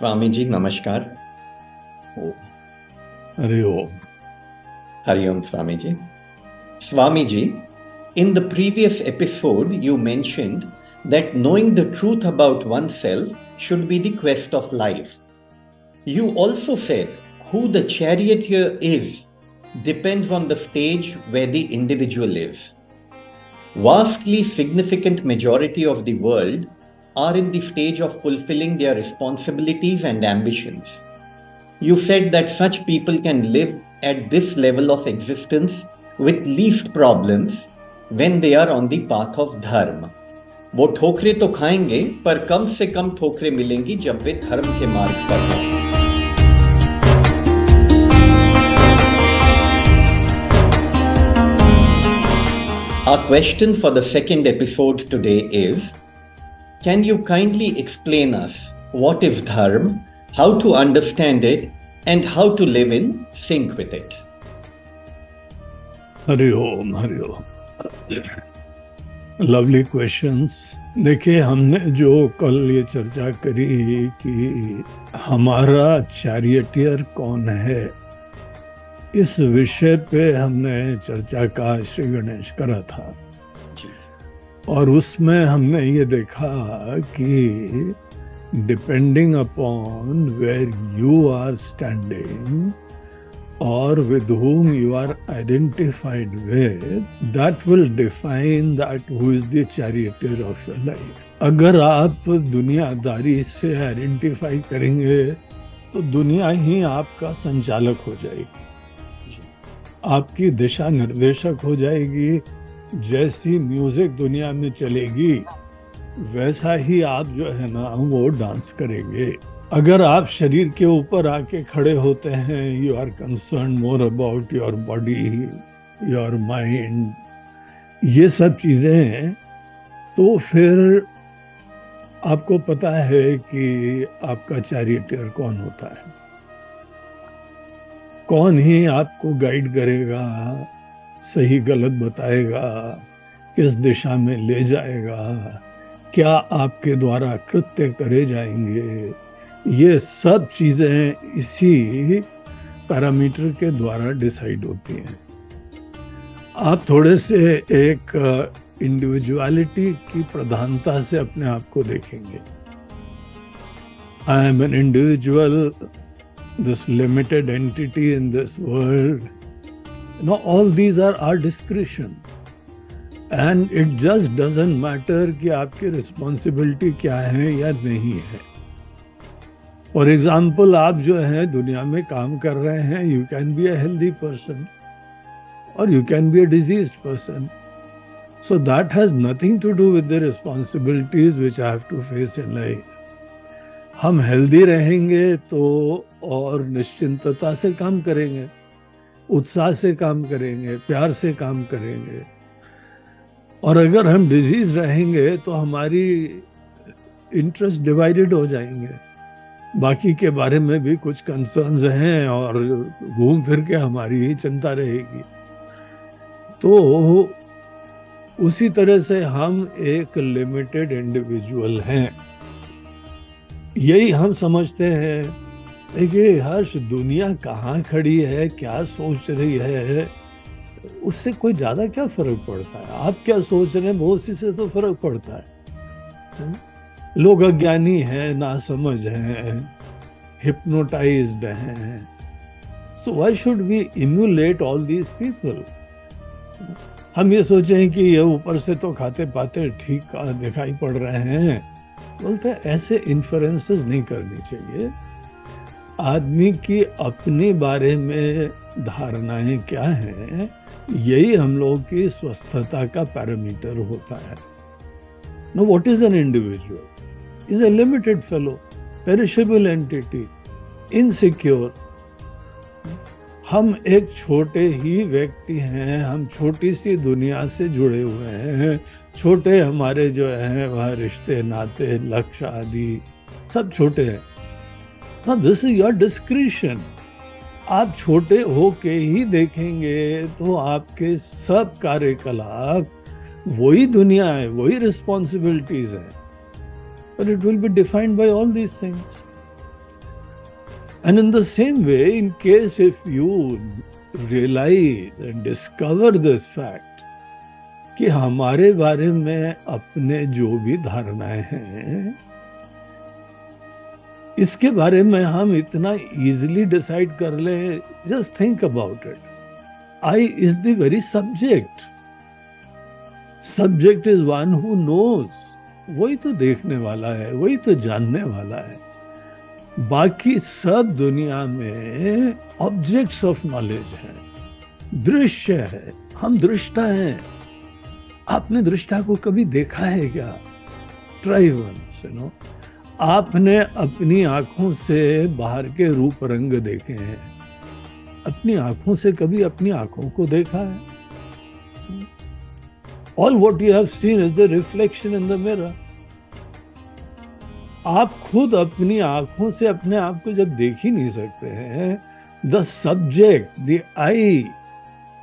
स्वामी जी नमस्कार। Hariom. Hariom Swami ji. Swami ji, in the previous episode, you mentioned that knowing the truth about oneself should be the quest of life. You also said who the charioteer is depends on the stage where the individual is. Vastly significant majority of the world are in the stage of fulfilling their responsibilities and ambitions. You said that such people can live at this level of existence with least problems when they are on the path of dharma. वो ठोकरे तो खाएंगे पर कम से कम ठोकरे मिलेंगी जब वे धर्म के मार्ग पर हों। Our question for the second episode today is, can you kindly explain us what is dharma, how to understand it, and how to live in sync with it? Hariom Hariom. Lovely questions. देखिए, हमने जो कल ये चर्चा करी कि हमारा चैरियटियर कौन है, इस विषय पे हमने चर्चा का श्री गणेश करा था और उसमें हमने ये देखा कि depending upon where you are standing or with whom you are identified with, that will define that who is the charioteer of your life. अगर आप दुनियादारी से आइडेंटिफाई करेंगे तो दुनिया ही आपका संचालक हो जाएगी, आपकी दिशा निर्देशक हो जाएगी। जैसी म्यूजिक दुनिया में चलेगी वैसा ही आप जो है ना वो डांस करेंगे। अगर आप शरीर के ऊपर आके खड़े होते हैं, you are concern more about your body, your mind, ये सब चीजें, तो फिर आपको पता है कि आपका चैरियटियर कौन होता है, कौन ही आपको गाइड करेगा, सही गलत बताएगा, किस दिशा में ले जाएगा, क्या आपके द्वारा कृत्य करे जाएंगे। ये सब चीजें इसी पैरामीटर के द्वारा डिसाइड होती हैं। आप थोड़े से एक इंडिविजुअलिटी की प्रधानता से अपने आप को देखेंगे। I am an individual, this limited entity in this world, no, all these are our description and it just doesn't matter कि आपकी रिस्पॉन्सिबिलिटी क्या है या नहीं है। फॉर एग्जाम्पल, आप जो है दुनिया में काम कर रहे हैं, you can be a healthy person or you can be a diseased person, so that has nothing to do with the responsibilities which I have to face in life. हम हेल्दी रहेंगे तो और निश्चिंतता से काम करेंगे, उत्साह से काम करेंगे, प्यार से काम करेंगे, और अगर हम डिजीज रहेंगे तो हमारी इंटरेस्ट डिवाइडेड हो जाएंगे, बाकी के बारे में भी कुछ कंसर्न्स हैं और घूम फिर के हमारी ही चिंता रहेगी। तो उसी तरह से हम एक लिमिटेड इंडिविजुअल हैं, यही हम समझते हैं। देखिए हर्ष, दुनिया कहाँ खड़ी है, क्या सोच रही है, उससे कोई ज्यादा क्या फर्क पड़ता है। आप क्या सोच रहे हैं वो उसी से तो फर्क पड़ता है। लोग अज्ञानी हैं, नासमझ हैं, हिप्नोटाइज्ड हैं, so why should we emulate all these people. हम ये सोचें कि ये ऊपर से तो खाते पाते ठीक दिखाई पड़ रहे हैं, बोलते हैं ऐसे इन्फ्रेंसेस नहीं करनी चाहिए। आदमी की अपने बारे में धारणाएं क्या हैं, यही हम लोग की स्वस्थता का पैरामीटर होता है। Now, what is an individual? Is a limited fellow, perishable entity, insecure. हम एक छोटे ही व्यक्ति हैं, हम छोटी सी दुनिया से जुड़े हुए हैं, छोटे हमारे जो हैं वह रिश्ते नाते लक्ष्य आदि सब छोटे हैं। Now, this is your discretion. आप छोटे होके ही देखेंगे तो आपके सब कार्यकलाप वही दुनिया है, वही रिस्पॉन्सिबिलिटीज है, but it will be defined by all these things. And in the same way, in case if you realize and discover this fact कि हमारे बारे में अपने जो भी धारणाएं हैं, इसके बारे में हम इतना इजीली डिसाइड कर ले, just think about it. I is the very subject. Subject is one who knows. वही तो देखने वाला है, वही तो जानने वाला है. बाकी सब दुनिया में ऑब्जेक्ट्स ऑफ नॉलेज है, दृश्य है. हम दृष्टा हैं. आपने दृष्टा को कभी देखा है क्या? Try once, you know. आपने अपनी आंखों से बाहर के रूप रंग देखे हैं. अपनी आंखों से कभी अपनी आंखों को देखा है? All what you have seen is the reflection in the mirror. आप खुद अपनी आंखों से अपने आप को जब देख ही नहीं सकते हैं, the subject, the eye,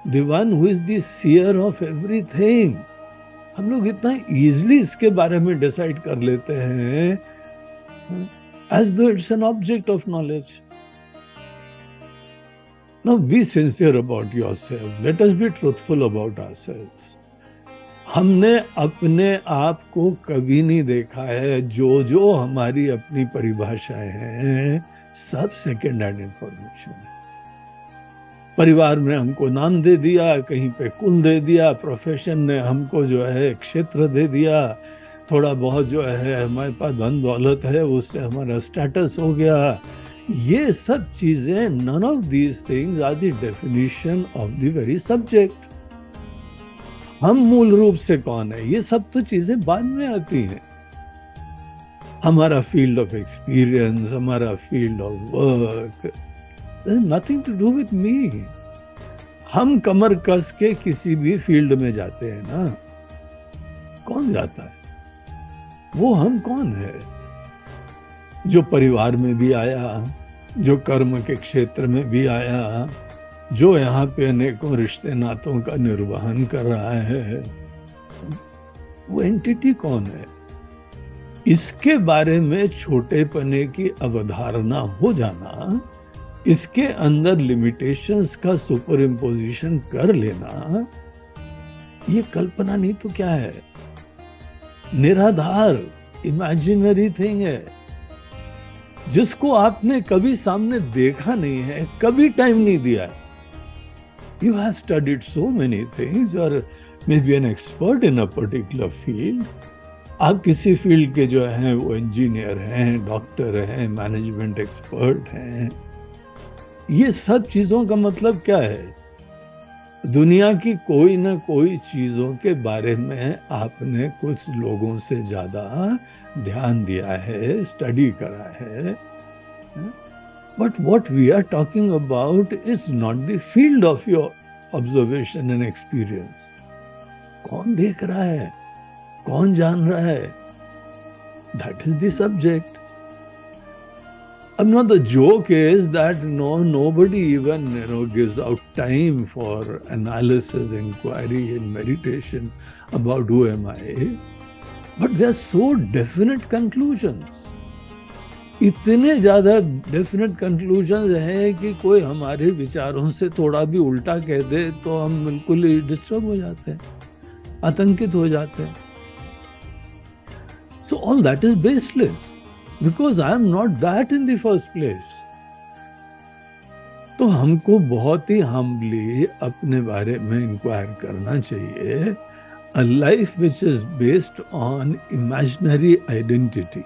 the one who is the seer of everything, हम लोग इतना easily इसके बारे में डिसाइड कर लेते हैं as though it's an object of knowledge. Now be sincere about yourself. Let us be truthful about ourselves. हमने अपने आप को कभी नहीं देखा है. जो जो हमारी अपनी परिभाषाएं हैं, सब सेकेंड हैंड इंफॉर्मेशन है. परिवार ने हमको नाम दे दिया, कहीं पे कुल दे दिया, प्रोफेशन ने हमको जो है क्षेत्र दे दिया, थोड़ा बहुत जो है हमारे पास धन दौलत है, उससे हमारा स्टेटस हो गया. ये सब चीजें, none of these things are the definition of the very subject. हम मूल रूप से कौन है, ये सब तो चीजें बाद में आती हैं. हमारा फील्ड ऑफ एक्सपीरियंस, हमारा field of work, nothing to do with me. हम कमर कस के किसी भी फील्ड में जाते हैं ना, कौन जाता है? वो हम कौन है? जो परिवार में भी आया, जो कर्म के क्षेत्र में भी आया, जो यहाँ पे अनेकों रिश्ते नातों का निर्वहन कर रहा है, वो एंटिटी कौन है? इसके बारे में छोटेपने की अवधारणा हो जाना, इसके अंदर लिमिटेशंस का सुपर इम्पोजिशन कर लेना, ये कल्पना नहीं तो क्या है? निराधार इमेजिनरी थिंग है, जिसको आपने कभी सामने देखा नहीं है, कभी टाइम नहीं दिया है. You have studied so many things. You are maybe an expert in a particular field. आप किसी फील्ड के जो हैं वो इंजीनियर हैं, डॉक्टर हैं, मैनेजमेंट एक्सपर्ट हैं. ये सब चीजों का मतलब क्या है? दुनिया की कोई ना कोई चीजों के बारे में आपने कुछ लोगों से ज्यादा ध्यान दिया है, स्टडी करा है. But what we are talking about is not the field of your observation and experience. कौन देख रहा है, कौन जान रहा है? That is the subject. Now the joke is that nobody even gives out time for analysis, inquiry, and meditation about who am I. But they are so definite conclusions. इतने ज्यादा डेफिनेट कंक्लूजन हैं कि कोई हमारे विचारों से थोड़ा भी उल्टा कह दे तो हम बिल्कुल डिस्टर्ब हो जाते हैं, आतंकित हो जाते हैं. So all that is baseless because I am not that in the first place. तो हमको बहुत ही हम्बली अपने बारे में इंक्वायर करना चाहिए. A life which is based on imaginary identity.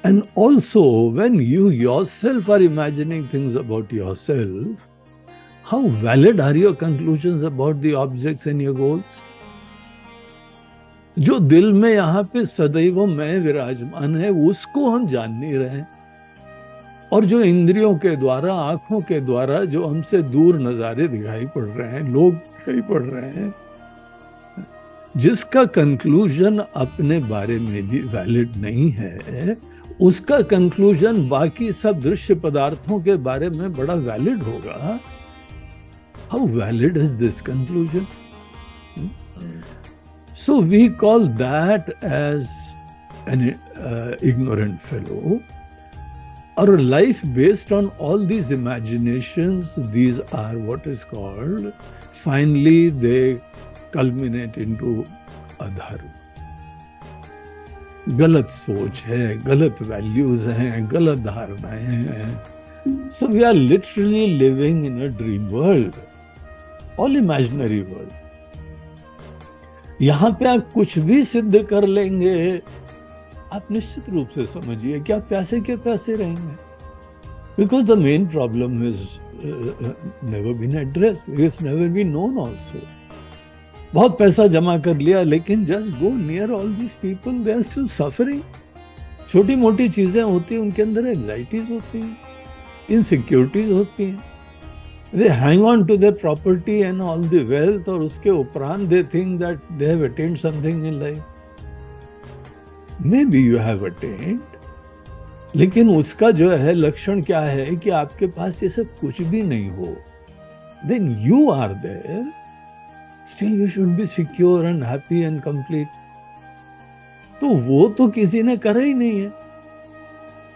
And also, when you yourself are imagining things about yourself, how valid are your conclusions about the objects and your goals? जो दिल में यहाँ पे सदैव मैं विराजमान है, उसको हम जान नहीं रहे. और जो इंद्रियों के द्वारा, आंखों के द्वारा जो हमसे दूर नजारे दिखाई पड़ रहे हैं, लोग दिखाई पड़ रहे हैं, जिसका कंक्लूजन अपने बारे में भी वैलिड नहीं है, उसका कंक्लूजन बाकी सब दृश्य पदार्थों के बारे में बड़ा वैलिड होगा. How valid is this conclusion? So we call that as an ignorant fellow. Our life based on all these imaginations, these are what is called, finally they culminate into अधर्म। गलत सोच है, गलत वैल्यूज हैं, गलत धारणाएं हैं। So we are literally living in a dream world, all imaginary world. यहां पे आप कुछ भी सिद्ध कर लेंगे, आप निश्चित रूप से समझिए कि आप प्यासे के प्यासे रहेंगे। Because the main problem is never been addressed, it's never been known also. बहुत पैसा जमा कर लिया, लेकिन just go near all these people, they are still suffering. छोटी मोटी चीजें होती हैं, उनके अंदर एंजाइटीज होती हैं, इनसिक्योरिटीज होती हैं। They hang on to their property and all the wealth, और उसके उपरांत they think that they have attained something in life. Maybe you have attained, लेकिन उसका जो है लक्षण क्या है कि आपके पास ये सब कुछ भी नहीं हो। Then you are there, still you should be secure and happy and complete. तो वो तो किसी ने करा ही नहीं है।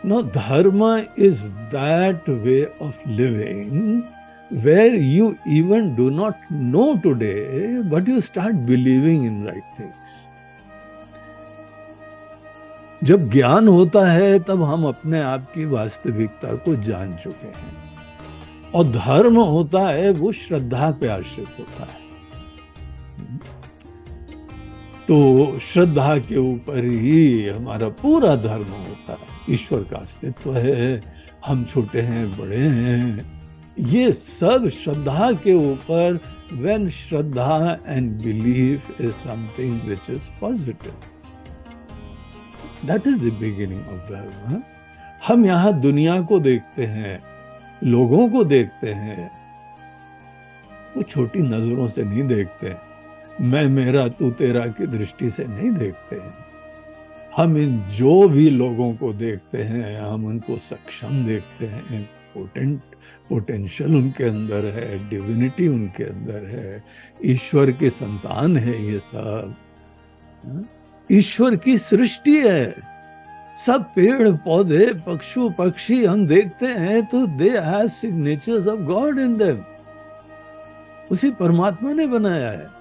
No, dharma is that way of living where you even do not know today, but you start believing in right things. जब ज्ञान होता है तब हम अपने आप की वास्तविकता को जान चुके हैं, और धर्म होता है वो श्रद्धा पे आश्रित होता है। तो श्रद्धा के ऊपर ही हमारा पूरा धर्म होता है। ईश्वर का अस्तित्व है, हम छोटे हैं बड़े हैं, ये सब श्रद्धा के ऊपर। when Shraddha and belief is something which is positive, that is the beginning of dharma. हम यहाँ दुनिया को देखते हैं, लोगों को देखते हैं, वो छोटी नजरों से नहीं देखते, मैं मेरा तू तेरा की दृष्टि से नहीं देखते हैं। हम इन जो भी लोगों को देखते हैं, हम उनको सक्षम देखते हैं, पोटेंशियल उनके अंदर है, डिविनिटी उनके अंदर है, ईश्वर की संतान है ये सब, ईश्वर की सृष्टि है। सब पेड़ पौधे पशु पक्षी हम देखते हैं तो they have signatures of God in them, उसी परमात्मा ने बनाया है।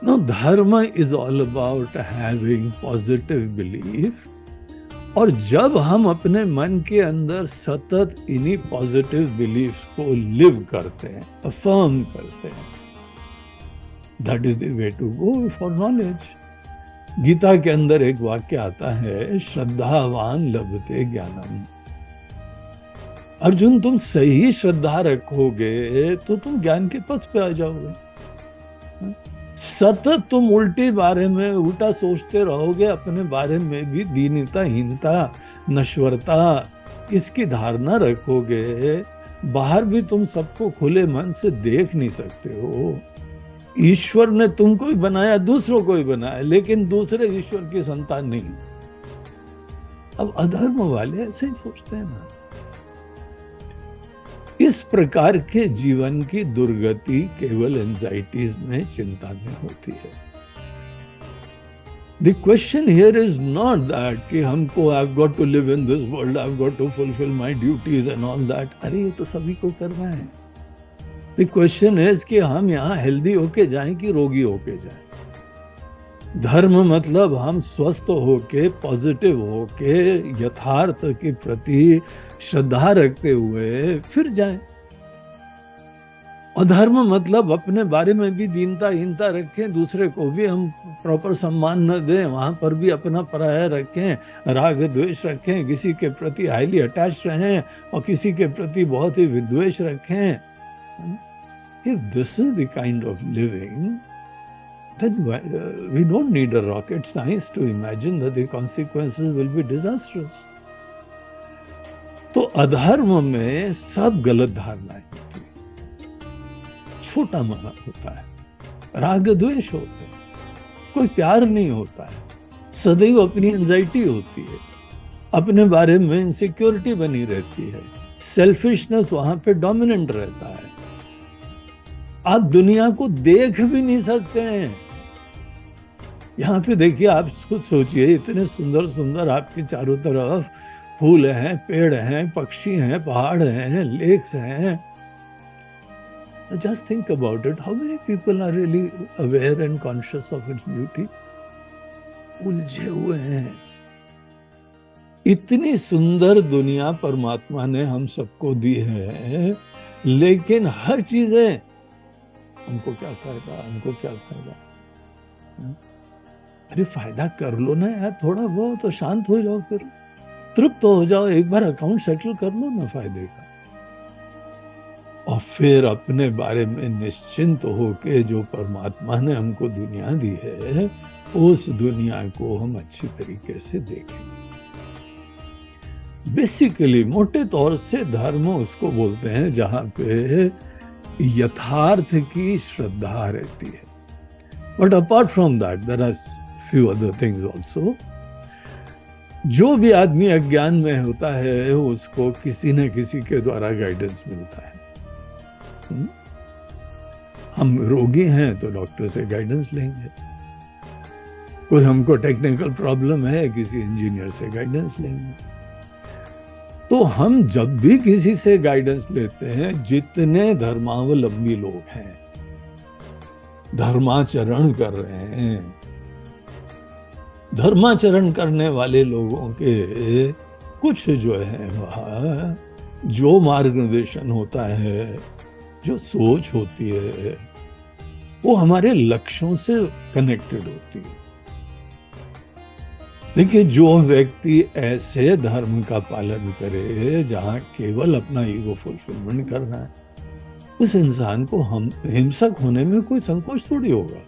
Now, dharma is all about having positive belief, और जब हम अपने मन के अंदर सतत इन्हीं पॉजिटिव बिलीफ को लिव करते हैं, अफर्म करते हैं, that is the way to go for knowledge. Gita के अंदर एक वाक्य आता है, श्रद्धावान लभते ज्ञानम। अर्जुन, तुम सही श्रद्धा रखोगे तो तुम ज्ञान के पथ पे आ जाओगे। सतत तुम उल्टे बारे में उल्टा सोचते रहोगे, अपने बारे में भी दीनता, हीनता, नश्वरता, इसकी धारणा रखोगे, बाहर भी तुम सबको खुले मन से देख नहीं सकते हो। ईश्वर ने तुमको ही बनाया, दूसरों को ही बनाया, लेकिन दूसरे ईश्वर की संतान नहीं। अब अधर्म वाले ऐसे ही सोचते हैं ना। इस प्रकार के जीवन की दुर्गति केवल एंजाइटीज में, चिंता में होती है। The question here is not that कि हमको I've got to live in this world, I've got to fulfill my duties and all that. अरे ये तो सभी को करना है। The question is कि हम यहाँ हेल्दी होके जाएं कि रोगी होके जाएं। धर्म मतलब हम स्वस्थ होके, पॉजिटिव होके, यथार्थ के प्रति श्रद्धा रखते हुए फिर जाएं। और धर्म मतलब अपने बारे में भी दीनता हीनता रखें, दूसरे को भी हम प्रॉपर सम्मान न दें, वहां पर भी अपना पराया रखें, राग द्वेष रखें, किसी के प्रति हाईली अटैच रहें और किसी के प्रति बहुत ही विद्वेष रखें। If this is the kind of living, then we don't need a rocket science to imagine that the consequences will be disastrous. तो अधर्म में सब गलत धारणाएं होती है, छोटा मन होता है, राग द्वेष होते हैं, कोई प्यार नहीं होता है, सदैव अपनी एंजाइटी होती है, अपने बारे में इनसिक्योरिटी बनी रहती है, सेल्फिशनेस वहां पे डोमिनेंट रहता है। आप दुनिया को देख भी नहीं सकते हैं। यहाँ पे देखिए, आप खुद सोचिए, इतने सुंदर सुंदर आपके चारों तरफ फूल हैं, पेड़ हैं, पक्षी हैं, पहाड़ हैं, लेक्स हैं. Just think about it. How many people are really aware and conscious of its beauty? उलझे हुए हैं. इतनी सुंदर दुनिया परमात्मा ने हम सबको दी है, लेकिन हर चीजें हमको क्या फायदा, हमको क्या फायदा. अरे फायदा कर लो ना यार, थोड़ा बहुत तो शांत हो जाओ, फिर तृप्त हो जाओ, एक बार अकाउंट सेटल कर लो ना फायदे का, और फिर अपने बारे में निश्चिंत होके जो परमात्मा ने हमको दुनिया दी है, उस दुनिया को हम अच्छी तरीके से देखें. बेसिकली मोटे तौर से धर्म उसको बोलते हैं जहां पे यथार्थ की श्रद्धा रहती है. But apart from that there are few other things also. जो भी आदमी अज्ञान में होता है उसको किसी न किसी के द्वारा गाइडेंस मिलता है. हम रोगी हैं तो डॉक्टर से गाइडेंस लेंगे, कोई हमको टेक्निकल प्रॉब्लम है किसी इंजीनियर से गाइडेंस लेंगे. तो हम जब भी किसी से गाइडेंस लेते हैं, जितने धर्मावलंबी लोग हैं, धर्माचरण कर रहे हैं, धर्माचरण करने वाले लोगों के कुछ जो है वह जो मार्गदर्शन होता है, जो सोच होती है, वो हमारे लक्ष्यों से कनेक्टेड होती है. देखिए, जो व्यक्ति ऐसे धर्म का पालन करे जहां केवल अपना ईगो फुलफिलमेंट करना है, उस इंसान को हम हिंसक होने में कोई संकोच थोड़ी होगा.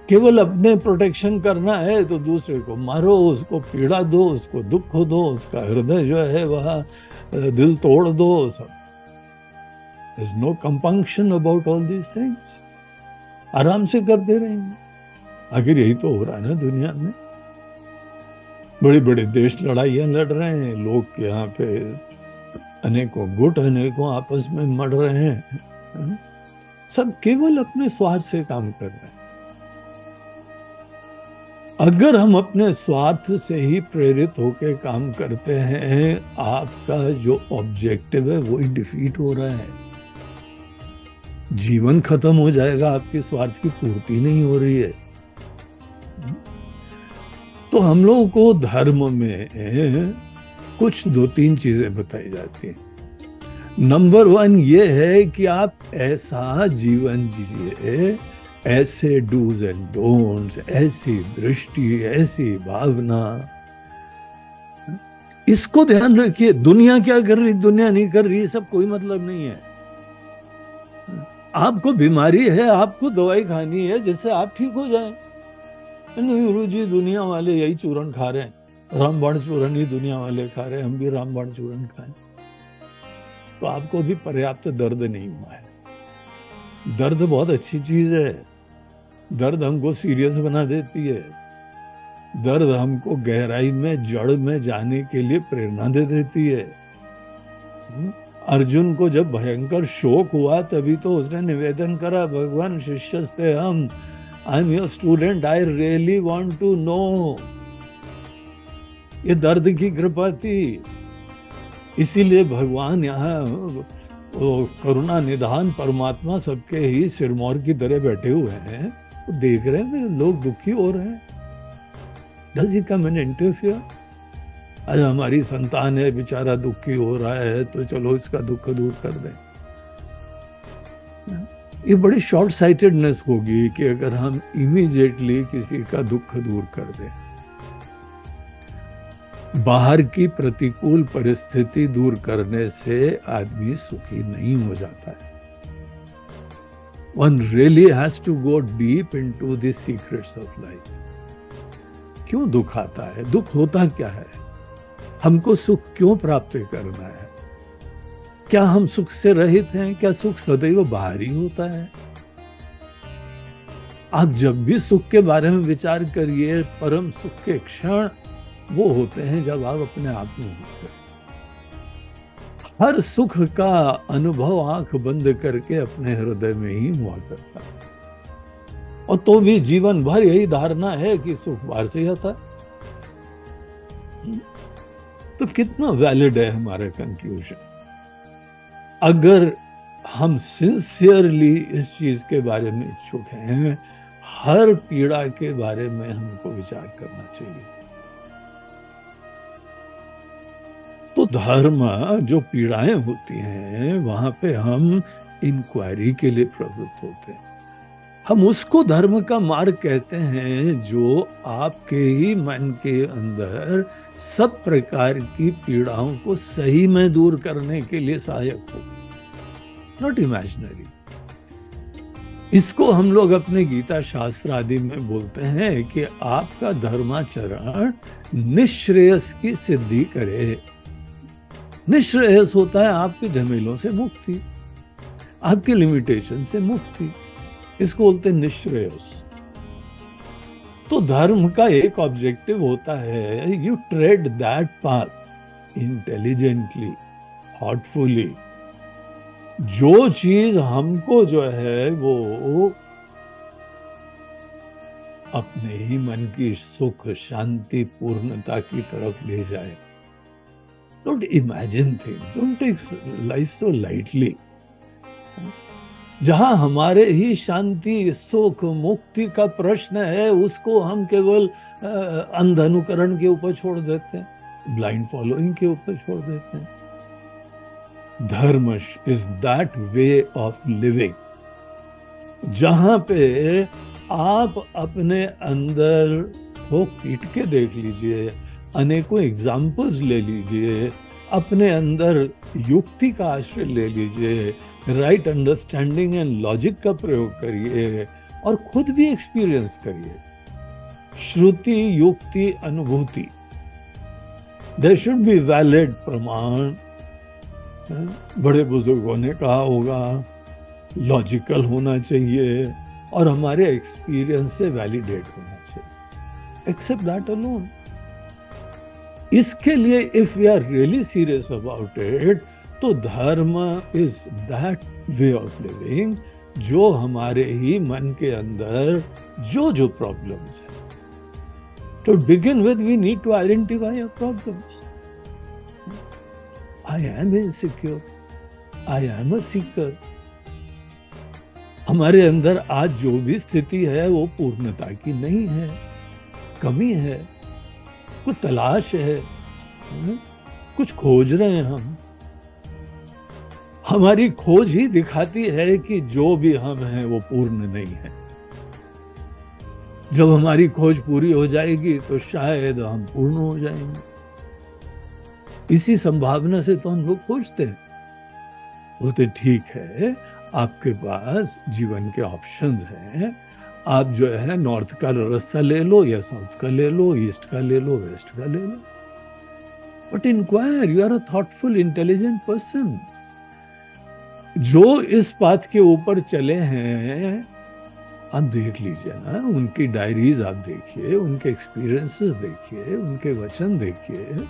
केवल अपने प्रोटेक्शन करना है तो दूसरे को मारो, उसको पीड़ा दो, उसको दुख दो, उसका हृदय जो है वह दिल तोड़ दो. सब There's no compunction about all these things. आराम से करते रहेंगे. आखिर यही तो हो रहा है ना दुनिया में. बड़े बड़े देश लड़ाइयां लड़ रहे हैं, लोग यहाँ पे अनेकों गुट अनेकों आपस में मर रहे हैं. सब केवल अपने स्वार्थ से काम कर रहे हैं. अगर हम अपने स्वार्थ से ही प्रेरित होकर काम करते हैं, आपका जो ऑब्जेक्टिव है वो ही डिफीट हो रहा है. जीवन खत्म हो जाएगा, आपके स्वार्थ की पूर्ति नहीं हो रही है. तो हम लोगों को धर्म में कुछ 2-3 चीजें बताई जाती हैं. नंबर 1 ये है कि आप ऐसा जीवन जिए, ऐसे डूज एंड डोंट्स, ऐसी दृष्टि, ऐसी भावना. इसको ध्यान रखिए. दुनिया क्या कर रही, दुनिया नहीं कर रही, सब कोई मतलब नहीं है. आपको बीमारी है, आपको दवाई खानी है जिससे आप ठीक हो जाएं. नहीं गुरु जी, दुनिया वाले यही चूरन खा रहे हैं, रामबाण चूरन ही दुनिया वाले खा रहे हैं, हम भी रामबाण चूरन खाएं. तो आपको भी पर्याप्त दर्द नहीं हुआ है. दर्द बहुत अच्छी चीज है. दर्द हमको सीरियस बना देती है. दर्द हमको गहराई में, जड़ में जाने के लिए प्रेरणा दे देती है. अर्जुन को जब भयंकर शोक हुआ तभी तो उसने निवेदन करा, भगवान शिष्यस्ते हम, I am your student, I really want to know. ये दर्द की कृपा थी. इसीलिए भगवान यहाँ करुणा निधान परमात्मा सबके ही सिरमौर की तरह बैठे हुए हैं, वो देख रहे हैं लोग दुखी हो रहे हैं. Does he come and interfere? अरे हमारी संतान है, बेचारा दुखी हो रहा है, तो चलो इसका दुख दूर कर दें. ये बड़ी शॉर्ट साइटेडनेस होगी कि अगर हम इमीडिएटली किसी का दुख दूर कर दें. बाहर की प्रतिकूल परिस्थिति दूर करने से आदमी सुखी नहीं हो जाता है. One really has to go deep into the secrets of life. क्यों दुख आता है? दुख होता क्या है? हमको सुख क्यों प्राप्त करना है? क्या हम सुख से रहित हैं? क्या सुख सदैव बाहरी होता है? आप जब भी सुख के बारे में विचार करिए, परम सुख के क्षण वो होते हैं जब आप अपने आप में होते हैं. हर सुख का अनुभव आंख बंद करके अपने हृदय में ही हुआ करता है. और तो भी जीवन भर यही धारणा है कि सुख बाहर से ही आता है. तो कितना वैलिड है हमारा कंक्लूजन? अगर हम सिंसियरली इस चीज के बारे में इच्छुक हैं, हर पीड़ा के बारे में हमको विचार करना चाहिए। तो धर्म, जो पीड़ाएं होती हैं, वहां पे हम इंक्वायरी के लिए प्रवृत्त होते हैं। हम उसको धर्म का मार्ग कहते हैं जो आपके ही मन के अंदर सब प्रकार की पीड़ाओं को सही में दूर करने के लिए सहायक हो, नॉट इमेजिनरी। इसको हम लोग अपने गीता शास्त्र आदि में बोलते हैं कि आपका धर्माचरण निश्रेयस की सिद्धि करे। निश्रेयस होता है आपके झमेलों से मुक्ति, आपके लिमिटेशन से मुक्ति, इसको बोलते हैं निश्रेयस। तो धर्म का एक ऑब्जेक्टिव होता है, you trade that path intelligently, thoughtfully. जो चीज हमको जो है वो अपने ही मन की सुख, शांति, पूर्णता की तरफ ले जाए। Don't imagine things, don't take life so lightly. जहां हमारे ही शांति, सुख, मुक्ति का प्रश्न है, उसको हम केवल अंध अनुकरण के ऊपर छोड़ देते हैं, ब्लाइंड फॉलोइंग के ऊपर छोड़ देते हैं। धर्म is that way of living जहां पे आप अपने अंदर को पीट के देख लीजिए, अनेकों एग्जाम्पल्स ले लीजिए, अपने अंदर युक्ति का आश्रय ले लीजिए, राइट अंडरस्टैंडिंग एंड लॉजिक का प्रयोग करिए और खुद भी एक्सपीरियंस करिए। श्रुति, युक्ति, अनुभूति, देयर शुड बी वैलिड प्रमाण। बड़े बुजुर्गों ने कहा होगा, लॉजिकल होना चाहिए और हमारे एक्सपीरियंस से वैलिडेट होना चाहिए। Accept that alone. इसके लिए if we are really serious about it, तो dharma is that way of living जो हमारे ही मन के अंदर जो जो प्रॉब्लम्स है, to begin with we need to identify your problems. I am insecure, I am a seeker। हमारे अंदर आज जो भी स्थिति है वो पूर्णता की नहीं है, कमी है, कुछ तलाश है, कुछ खोज रहे हैं हम। हमारी खोज ही दिखाती है कि जो भी हम हैं वो पूर्ण नहीं है। जब हमारी खोज पूरी हो जाएगी तो शायद हम पूर्ण हो जाएंगे। इसी संभावना से तो हम लोग खोजते हैं। बोलते ठीक है, आपके पास जीवन के ऑप्शंस हैं, आप जो है नॉर्थ का रास्ता ले लो या साउथ का ले लो, ईस्ट का ले लो, वेस्ट का ले लो, but inquire, you are a thoughtful intelligent person. जो इस पाथ के ऊपर चले हैं, आप देख लीजिए ना, उनकी डायरीज आप देखिए, उनके एक्सपीरियंसेस देखिए, उनके वचन देखिए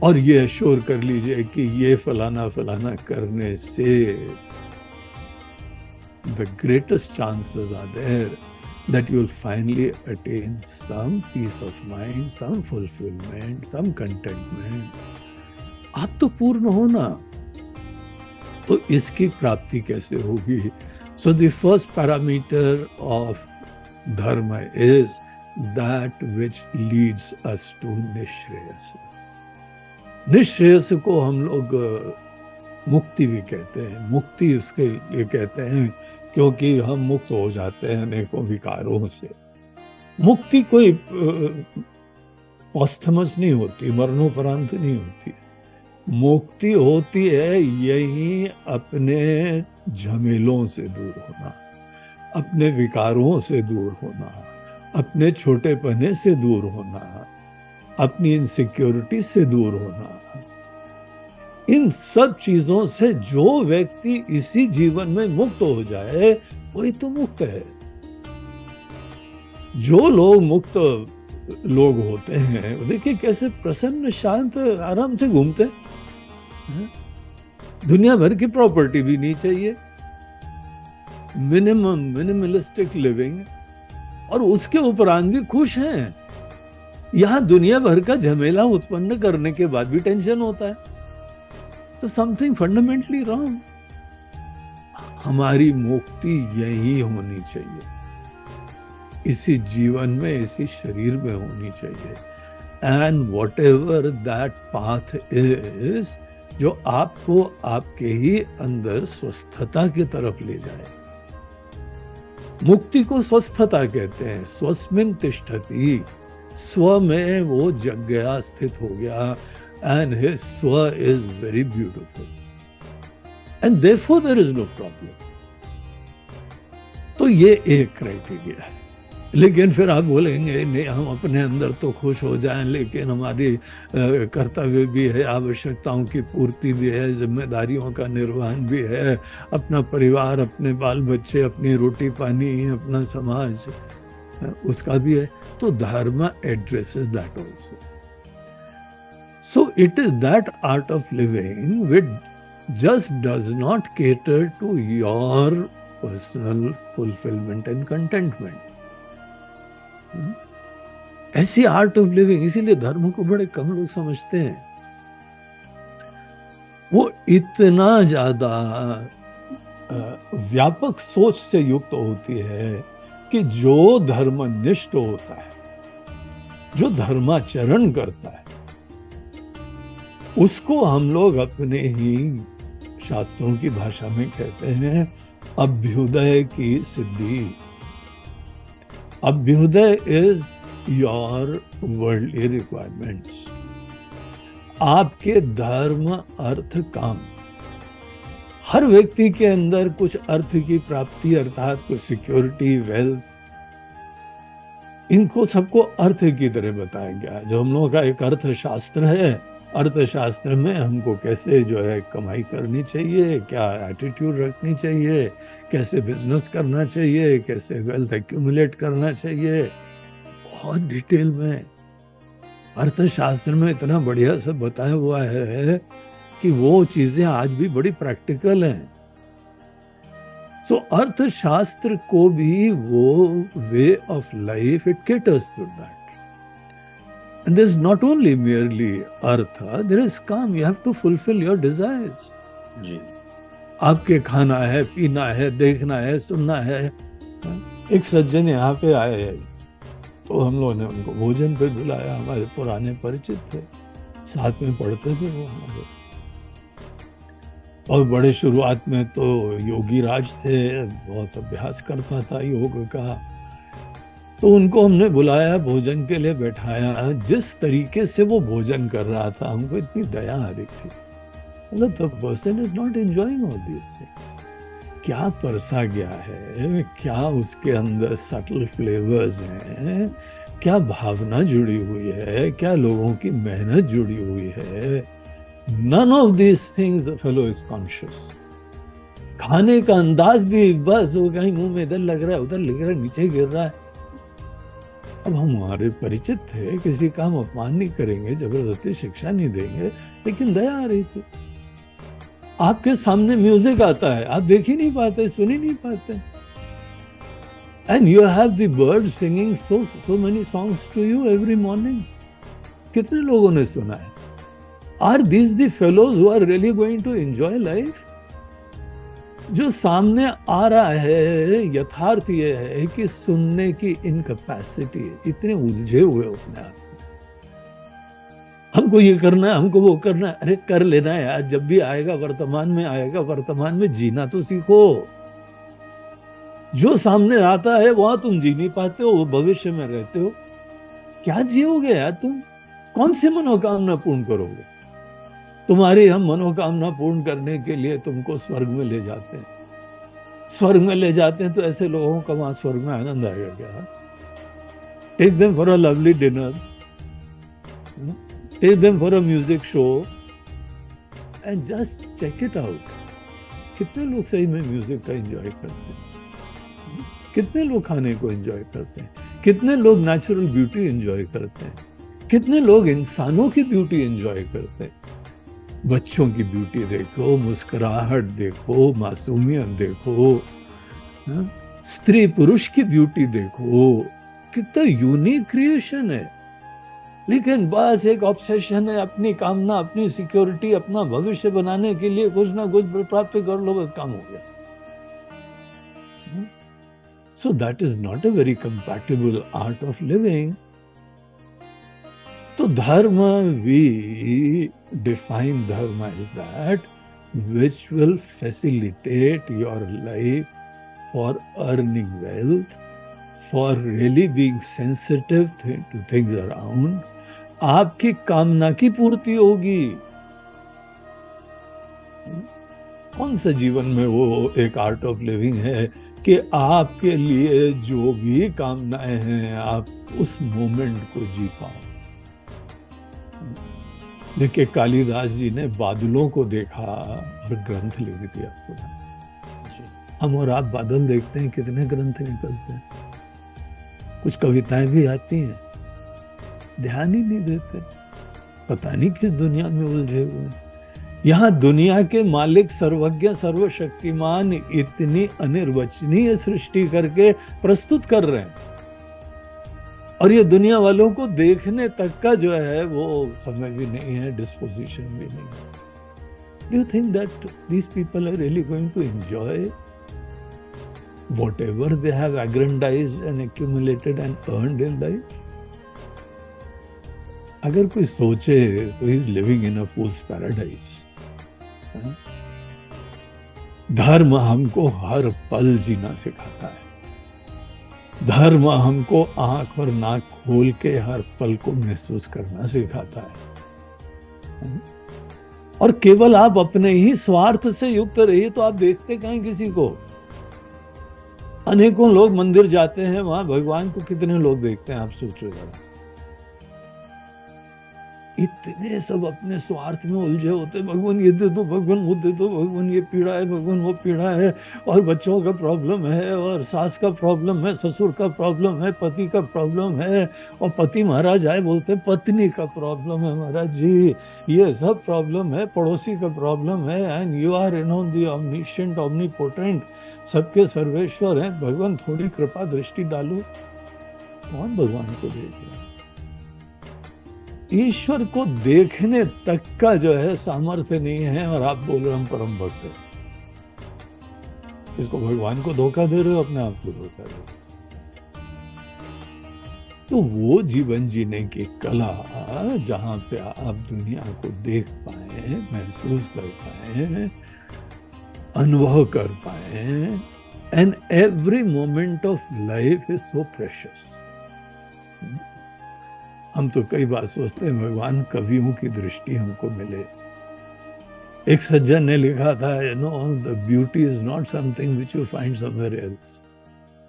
और ये अश्योर कर लीजिए कि ये फलाना फलाना करने से the greatest chances are there that you will finally attain some peace of mind, some fulfillment, some contentment। आप तो पूर्ण हो ना, तो इसकी प्राप्ति कैसे होगी? So the first parameter of dharma is that which leads us to निश्रेयस। निश्रेयस को हम लोग मुक्ति भी कहते हैं। मुक्ति इसके लिए कहते हैं क्योंकि हम मुक्त हो जाते हैं अनेकों विकारों से। मुक्ति कोई पॉस्थमस नहीं होती, मरणोपरांत नहीं होती। मुक्ति होती है यही अपने झमेलों से दूर होना, अपने विकारों से दूर होना, अपने छोटेपने से दूर होना, अपनी इनसिक्योरिटी से दूर होना। इन सब चीजों से जो व्यक्ति इसी जीवन में मुक्त हो जाए वही तो मुक्त है। जो लोग मुक्त लोग होते हैं, देखिए कैसे प्रसन्न, शांत, आराम से घूमते हैं। दुनिया भर की प्रॉपर्टी भी नहीं चाहिए, मिनिमलिस्टिक लिविंग, और उसके उपरांत भी खुश हैं। यहां दुनिया भर का झमेला उत्पन्न करने के बाद भी टेंशन होता है, तो समथिंग फंडामेंटली रॉन्ग। हमारी मुक्ति यही होनी चाहिए, इसी जीवन में, इसी शरीर में होनी चाहिए। And what ever that path is, जो आपको आपके ही अंदर स्वस्थता की तरफ ले जाए। मुक्ति को स्वस्थता कहते हैं। स्वस्मिन तिष्ठति, स्व में वो जग गया, स्थित हो गया। एंड हिज स्व is very beautiful and therefore there is no problem. तो ये एक क्राइटेरिया है। लेकिन फिर आप बोलेंगे नहीं, हम अपने अंदर तो खुश हो जाएं, लेकिन हमारी कर्तव्य भी है, आवश्यकताओं की पूर्ति भी है, जिम्मेदारियों का निर्वहन भी है, अपना परिवार, अपने बाल बच्चे, अपनी रोटी पानी, अपना समाज, उसका भी है। तो dharma addresses that also. So it is that art of living which just does not cater to your personal fulfilment and contentment. ऐसी आर्ट ऑफ लिविंग, इसीलिए धर्म को बड़े कम लोग समझते हैं। वो इतना ज्यादा व्यापक सोच से युक्त होती है कि जो धर्मनिष्ठ होता है, जो धर्माचरण करता है, उसको हम लोग अपने ही शास्त्रों की भाषा में कहते हैं अभ्युदय की सिद्धि। अभ्युदय इज योर वर्ल्डली रिक्वायरमेंट्स। आपके धर्म, अर्थ, काम, हर व्यक्ति के अंदर कुछ अर्थ की प्राप्ति, अर्थात कुछ सिक्योरिटी, वेल्थ, इनको सबको अर्थ की तरह बताया गया है। जो हम लोगों का एक अर्थशास्त्र है, अर्थशास्त्र में हमको कैसे जो है कमाई करनी चाहिए, क्या एटीट्यूड रखनी चाहिए, कैसे बिजनेस करना चाहिए, कैसे वेल्थ एक्यूमुलेट करना चाहिए, बहुत डिटेल में अर्थशास्त्र में इतना बढ़िया सब बताया हुआ है कि वो चीजें आज भी बड़ी प्रैक्टिकल हैं। सो अर्थशास्त्र को भी वो way of life, it caters to that. And there's not only merely artha, there is काम. You have to fulfill your desires. जी। आपके खाना है, पीना है, देखना है, सुनना है। एक सज्जन यहाँ पे आए हैं, तो हम लोगों ने उनको भोजन पे बुलाया। हमारे पुराने परिचित थे, साथ में पढ़ते थे वो हमारे, और बड़े शुरुआत में तो योगी राज थे, बहुत अभ्यास करता था योग का। तो उनको हमने बुलाया, भोजन के लिए बैठाया। जिस तरीके से वो भोजन कर रहा था, हमको इतनी दया आ रही थी। मतलब the person is not enjoying all these things. क्या परसा गया है, क्या उसके अंदर सटल फ्लेवर्स हैं, क्या भावना जुड़ी हुई है, क्या लोगों की मेहनत जुड़ी हुई है। None of these things the fellow is conscious. खाने का अंदाज भी बस वो कहीं मुंह में इधर लग रहा है, उधर लग रहा है, नीचे गिर रहा है। अब हम हमारे परिचित थे, किसी का हम अपमान नहीं करेंगे, जबरदस्ती शिक्षा नहीं देंगे, लेकिन दया आ रही थी। आपके सामने म्यूजिक आता है, आप देख ही नहीं पाते, सुन ही नहीं पाते, and you have the bird singing so many songs to you every morning. कितने लोगों ने सुना है? Are these the fellows who are really going to enjoy life? जो सामने आ रहा है यथार्थ ये है कि सुनने की इनकैपेसिटी है, इतने उलझे हुए अपने आप में। हमको ये करना है, हमको वो करना है। अरे कर लेना है यार, जब भी आएगा वर्तमान में आएगा, वर्तमान में जीना तो सीखो। जो सामने आता है वहां तुम जी नहीं पाते हो, वो भविष्य में रहते हो। क्या जियोगे यार तुम? कौन सी मनोकामना पूर्ण करोगे? तुम्हारी हम मनोकामना पूर्ण करने के लिए तुमको स्वर्ग में ले जाते हैं। स्वर्ग में ले जाते हैं तो ऐसे लोगों का वहां स्वर्ग में आनंद आएगा क्या? Take them for a lovely dinner, take them for a music show and just check it out. कितने लोग सही में म्यूजिक का एंजॉय करते हैं? कितने लोग खाने को एंजॉय करते हैं? कितने लोग नेचुरल ब्यूटी एंजॉय करते हैं? कितने लोग इंसानों की ब्यूटी एंजॉय करते हैं? बच्चों की ब्यूटी देखो, मुस्कुराहट देखो, मासूमियत देखो, स्त्री पुरुष की ब्यूटी देखो, कितना यूनिक क्रिएशन है। लेकिन बस एक ऑब्सेशन है, अपनी कामना, अपनी सिक्योरिटी, अपना भविष्य बनाने के लिए कुछ ना कुछ प्राप्त कर लो, बस काम हो गया. So that is not a very compatible art of living. So dharma, we define dharma as that which will facilitate your life for earning wealth, for really being sensitive to things around. आपकी कामना की पूर्ति होगी. कौन सा जीवन में वो एक आर्ट ऑफ लिविंग है कि आपके लिए जो भी कामनाएं हैं आप उस मोमेंट को जी पाओ. देखिए, कालिदास जी ने बादलों को देखा और ग्रंथ लिख दिया पूरा. हम और आप बादल देखते हैं, कितने ग्रंथ निकलते हैं. कुछ कविताएं भी आती हैं, ध्यान ही नहीं देते. पता नहीं किस दुनिया में उलझे हुए हैं. यहाँ दुनिया के मालिक, सर्वज्ञ, सर्वशक्तिमान इतनी अनिर्वचनीय सृष्टि करके प्रस्तुत कर रहे हैं, और ये दुनिया वालों को देखने तक का जो है वो समय भी नहीं है, डिस्पोजिशन भी नहीं है. Do you think that these people are really going to enjoy whatever they have aggrandized and accumulated and earned in life? अगर कोई सोचे तो he is living in a fool's paradise. धर्म हमको हर पल जीना सिखाता है. धर्म हमको आंख और नाक खोल के हर पल को महसूस करना सिखाता है. और केवल आप अपने ही स्वार्थ से युक्त रहिए तो आप देखते कहीं किसी को. अनेकों लोग मंदिर जाते हैं, वहां भगवान को कितने लोग देखते हैं आप सोचो जरा. इतने सब अपने स्वार्थ में उलझे होते, भगवान ये दे दो, भगवान वो दे दो, भगवान ये पीड़ा है, भगवान वो पीड़ा है, और बच्चों का प्रॉब्लम है, और सास का प्रॉब्लम है, ससुर का प्रॉब्लम है, पति का प्रॉब्लम है, और पति महाराज आए बोलते हैं पत्नी का प्रॉब्लम है महाराज जी, ये सब प्रॉब्लम है, पड़ोसी का प्रॉब्लम है. एंड यू आर द ऑमनिशेंट, ऑमनीपोटेंट, सबके सर्वेश्वर हैं. भगवान थोड़ी कृपा दृष्टि डालो. कौन भगवान को देख रहा है? ईश्वर को देखने तक का जो है सामर्थ्य नहीं है, और आप बोल रहे हम परम भक्त हैं. इसको भगवान को धोखा दे रहे हो, अपने आप को धोखा दे रहे हो. तो वो जीवन जीने की कला जहां पे आप दुनिया को देख पाए, महसूस कर पाए, अनुभव कर पाए, and every moment of life is so precious. हम तो कई बार सोचते हैं भगवान कवियों की दृष्टि हमको मिले. एक सज्जन ने लिखा था, you know, the beauty is not something which you find somewhere else,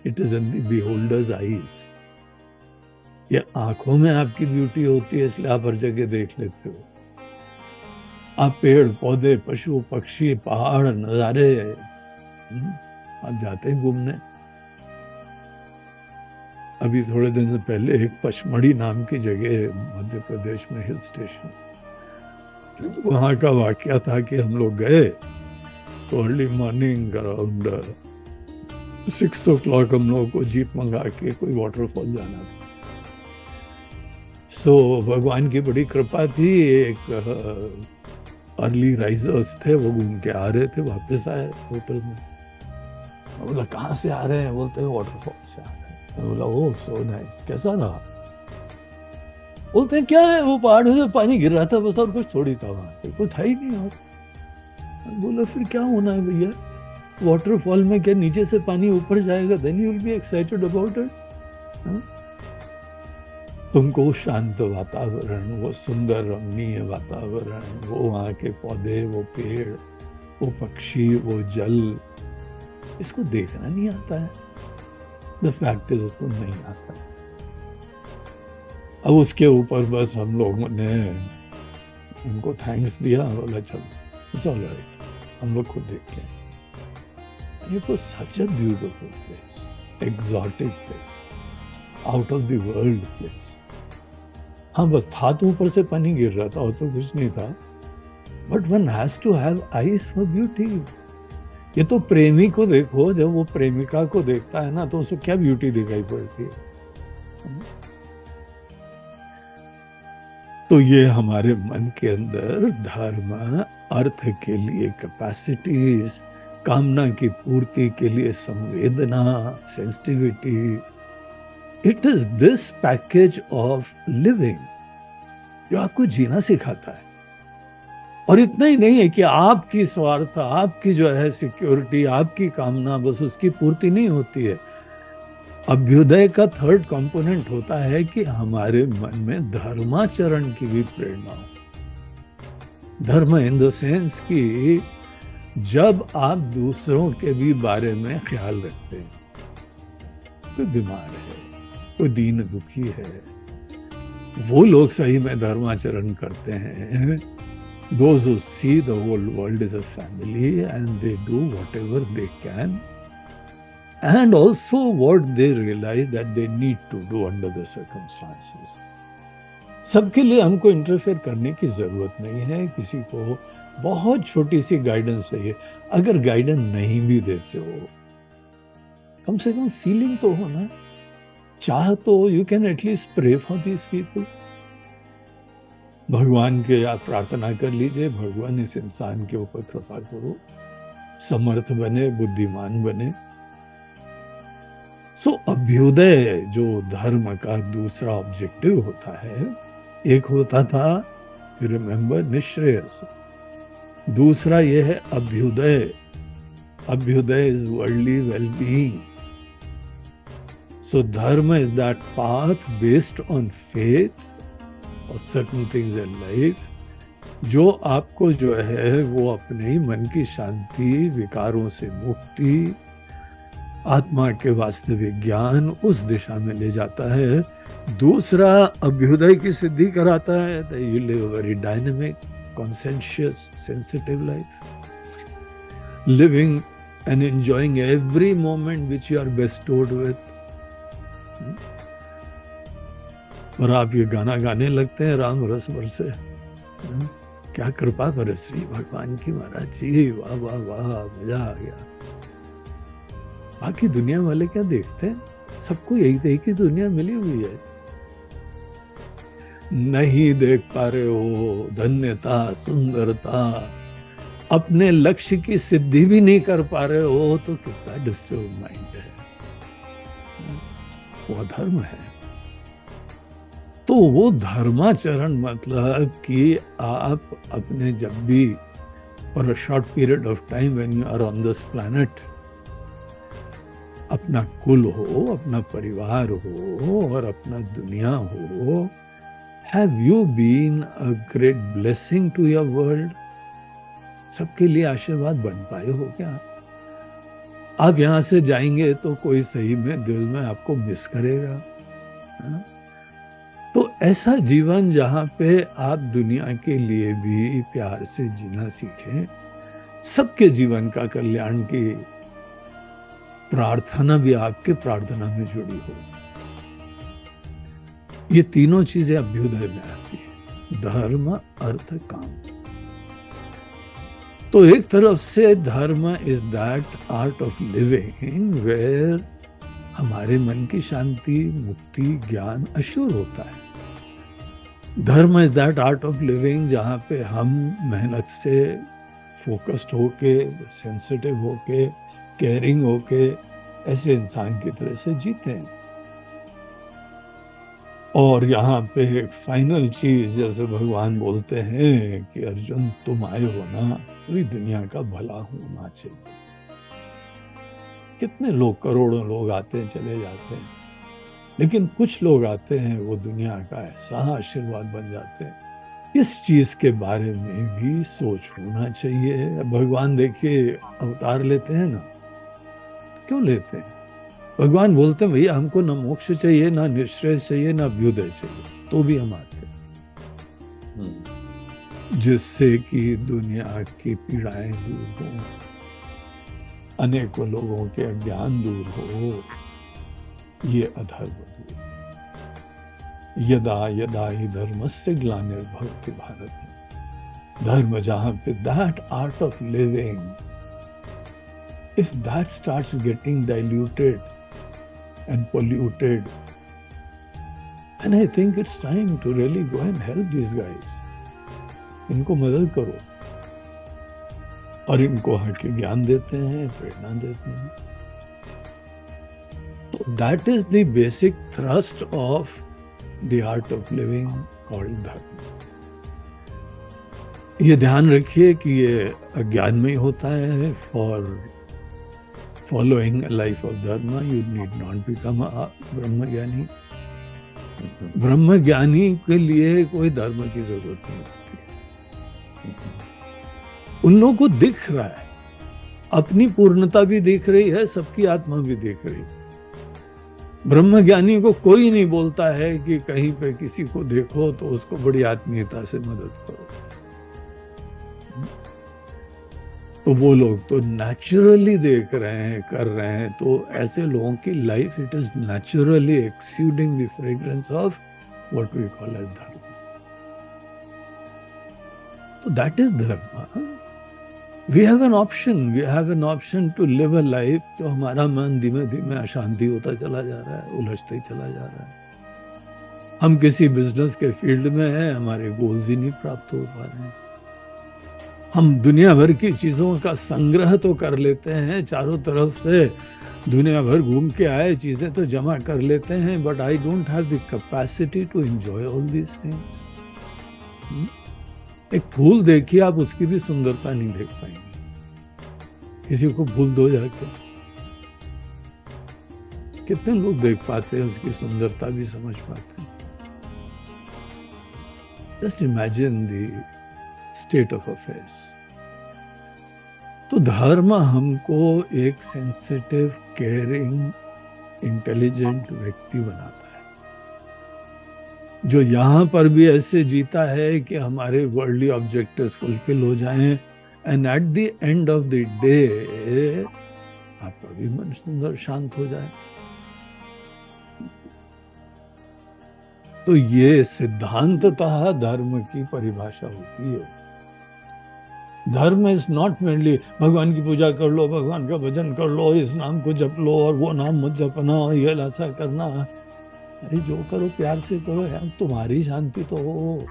it is in the beholder's eyes. ये आंखों में आपकी ब्यूटी होती है, इसलिए आप हर जगह देख लेते हो. आप पेड़ पौधे, पशु पक्षी, पहाड़, नजारे, आप जाते हैं घूमने. अभी थोड़े दिन से पहले एक पचमढ़ी नाम की जगह मध्य प्रदेश में, हिल स्टेशन, वहां का वाकया था कि हम लोग गए तो अर्ली मॉर्निंग अराउंड 6 o'clock हम लोगों को जीप मंगा के कोई वाटरफॉल जाना था. सो भगवान की बड़ी कृपा थी, एक अर्ली राइजर्स थे, वो घूम के आ रहे थे, वापस आए होटल में. बोला कहाँ से आ रहे हैं? बोलते हैं वाटरफॉल से आ रहे हैं. बोला ओह सो नाइस, कैसा रहा? बोलते हैं क्या है, वो पहाड़ से पानी गिर रहा था बस, और कुछ थोड़ी था, वहां पे कुछ था ही नहीं. और बोला फिर क्या होना है भैया, वाटरफॉल में क्या नीचे से पानी ऊपर जाएगा? Then you will be excited about it. तुमको शांत वातावरण, वो सुंदर रमणीय वातावरण, वो वहां के पौधे, वो पेड़, वो पक्षी, वो जल, इसको देखना नहीं आता है. The fact is उसको नहीं आता. अब उसके ऊपर बस हम लोगों ने उनको थैंक्स दिया, बोला चलो इट्स ऑल राइट, हम लोग खुद देख के. It was such a beautiful place, exotic place, out of the world place. हाँ बस था तो ऊपर से पानी गिर रहा था और तो कुछ नहीं था. But one has to have eyes for beauty. ये तो प्रेमी को देखो, जब वो प्रेमिका को देखता है ना तो उसको क्या ब्यूटी दिखाई पड़ती है. तो ये हमारे मन के अंदर धर्म, अर्थ के लिए कैपेसिटीज, कामना की पूर्ति के लिए संवेदना, sensitivity, it is this package of living जो आपको जीना सिखाता है। और इतना ही नहीं है कि आपकी स्वार्थ, आपकी जो है सिक्योरिटी, आपकी कामना, बस उसकी पूर्ति नहीं होती है। अभ्युदय का थर्ड कंपोनेंट होता है कि हमारे मन में धर्माचरण की भी प्रेरणा हो। धर्म इन द सेंस कि जब आप दूसरों के भी बारे में ख्याल रखते हैं, कोई बीमार है, कोई दीन दुखी है, वो लोग सही में धर्माचरण करते हैं। Those who see the whole world as a family and they do whatever they can, and also what they realize that they need to do under the circumstances. सबके लिए हमको इंटरफेयर करने की जरूरत नहीं है। किसी को बहुत छोटी सी गाइडेंस चाहिए। अगर गाइडेंस नहीं भी देते हो, कम से कम फीलिंग तो हो ना, चाह तो you can at least pray for these people. भगवान के आप प्रार्थना कर लीजिए, भगवान इस इंसान के ऊपर कृपा करो, समर्थ बने, बुद्धिमान बने। सो अभ्युदय जो धर्म का दूसरा ऑब्जेक्टिव होता है, एक होता था रिमेंबर निश्रेयस, दूसरा यह है अभ्युदय। अभ्युदय is worldly wellbeing. So dharma is that path based on faith और सर्टेन थिंग्स इन लाइफ जो आपको जो है वो अपने ही मन की शांति, विकारों से मुक्ति, आत्मा के वास्तविक ज्ञान, उस दिशा में ले जाता है। दूसरा अभ्युदय की सिद्धि कराता है that you live a very dynamic, conscientious, sensitive life, living and enjoying every moment which you are bestowed with. और आप ये गाना गाने लगते हैं, राम रस बरसे, क्या कृपा बरसी भगवान की महाराज जी, वाह वाह वाह, मजा आ गया। बाकी दुनिया वाले क्या देखते हैं? सबको यही की दुनिया मिली हुई है। नहीं देख पा रहे हो धन्यता, सुंदरता, अपने लक्ष्य की सिद्धि भी नहीं कर पा रहे हो, तो कितना डिस्टर्ब माइंड है। वो धर्म है। तो वो धर्माचरण मतलब कि आप अपने जब भी for a short period of time when you are on this planet, अपना कुल हो, अपना परिवार हो और अपना दुनिया हो, have you been a great blessing to your world? सबके लिए आशीर्वाद बन पाए हो क्या? आप यहां से जाएंगे तो कोई सही में दिल में आपको मिस करेगा। हा? तो ऐसा जीवन जहां पे आप दुनिया के लिए भी प्यार से जीना सीखें, सबके जीवन का कल्याण की प्रार्थना भी आपके प्रार्थना में जुड़ी हो। ये तीनों चीजें अभ्युदय में आती है, धर्म, अर्थ, काम। तो एक तरफ से dharma is that art of living where हमारे मन की शांति, मुक्ति, ज्ञान अश्योर होता है। Dharma is that art of living जहां पे हम मेहनत से फोकस्ड होके, सेंसिटिव होके, केयरिंग होके ऐसे इंसान की तरह से जीते हैं। और यहाँ पे एक फाइनल चीज, जैसे भगवान बोलते हैं कि अर्जुन तुम आए हो ना, पूरी दुनिया का भला होना चाहिए। कितने लोग, करोड़ों लोग आते हैं, चले जाते हैं, लेकिन कुछ लोग आते हैं वो दुनिया का ऐसा आशीर्वाद बन जाते हैं। इस चीज के बारे में भी सोच होना चाहिए। भगवान देखिए अवतार लेते हैं ना, क्यों लेते हैं? भगवान बोलते हैं भैया हमको ना मोक्ष चाहिए, ना निश्रेय चाहिए, ना अभ्युदय चाहिए, तो भी हम आते हैं, जिससे कि दुनिया की पीड़ाएं दूर हो, अनेकों लोगों के अज्ञान दूर हो, ये अधर्म दूर। यदा यदा ही धर्मस्य ग्लानिर्भवति भारत, धर्म जहां पे that art of living, if that starts getting diluted and polluted, And I think it's time to really go and help these guys. इनको मदद करो और इनको हट के ज्ञान देते हैं, प्रेरणा देते हैं. तो that is the basic thrust of the art of living called धर्म. ये ध्यान रखिए कि ये अज्ञान में ही होता है. For following a life of dharma, you need not become a ब्रह्मज्ञानी. ब्रह्मज्ञानी के लिए कोई धर्म की जरूरत नहीं होती. उन लोगों को दिख रहा है, अपनी पूर्णता भी दिख रही है, सबकी आत्मा भी दिख रही है. ब्रह्मज्ञानी को कोई नहीं बोलता है कि कहीं पे किसी को देखो तो उसको बड़ी आत्मीयता से मदद करो. तो वो लोग तो नेचुरली देख रहे हैं, कर रहे हैं. तो ऐसे लोगों की life, it is naturally exuding the fragrance of what we call as dharma. तो that is dharma. We have an option to live a life. तो हमारा मन धीमे धीमे अशांति होता चला जा रहा है, उलझता ही चला जा रहा है. हम किसी बिजनेस के फील्ड में हैं, हमारे गोल्स ही नहीं प्राप्त हो पा रहे हैं. हम दुनिया भर की चीजों का संग्रह तो कर लेते हैं, चारों तरफ से दुनिया भर घूम के आए चीजें तो जमा कर लेते हैं, but I don't have the capacity to enjoy all these things. एक फूल देखिए, आप उसकी भी सुंदरता नहीं देख पाएंगे. किसी को फूल दो जाके, कितने लोग देख पाते हैं उसकी सुंदरता भी समझ पाते हैं. Just imagine the state of affairs. तो धर्म हमको एक सेंसिटिव, केयरिंग, इंटेलिजेंट व्यक्ति बनाता है, जो यहाँ पर भी ऐसे जीता है कि हमारे वर्ल्डली ऑब्जेक्टिव्स फुलफिल हो जाएं, and at the end of the day आपका भी मन सुंदर शांत हो जाए. तो ये सिद्धांततः धर्म की परिभाषा होती है. धर्म इज नॉट मेनली भगवान की पूजा कर लो, भगवान का भजन कर लो, इस नाम को जप लो और वो नाम मत जपना और ये ऐसा करना. अरे जो करो प्यार से करो यार, तुम्हारी शांति तो हो.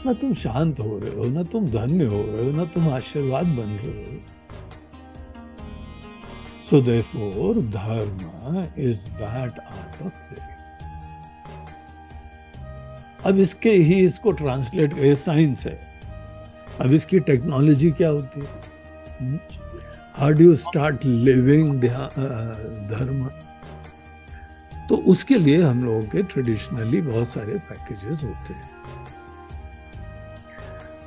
ना तुम शांत हो रहे हो, ना तुम धन्य हो रहे हो, ना तुम आशीर्वाद बन रहे हो. सो देयरफॉर धर्म is that art of living. अब इसको ट्रांसलेट, ये साइंस है. अब इसकी टेक्नोलॉजी क्या होती है? How do you start living धर्म? तो उसके लिए हम लोगों के ट्रेडिशनली बहुत सारे पैकेजेस होते हैं.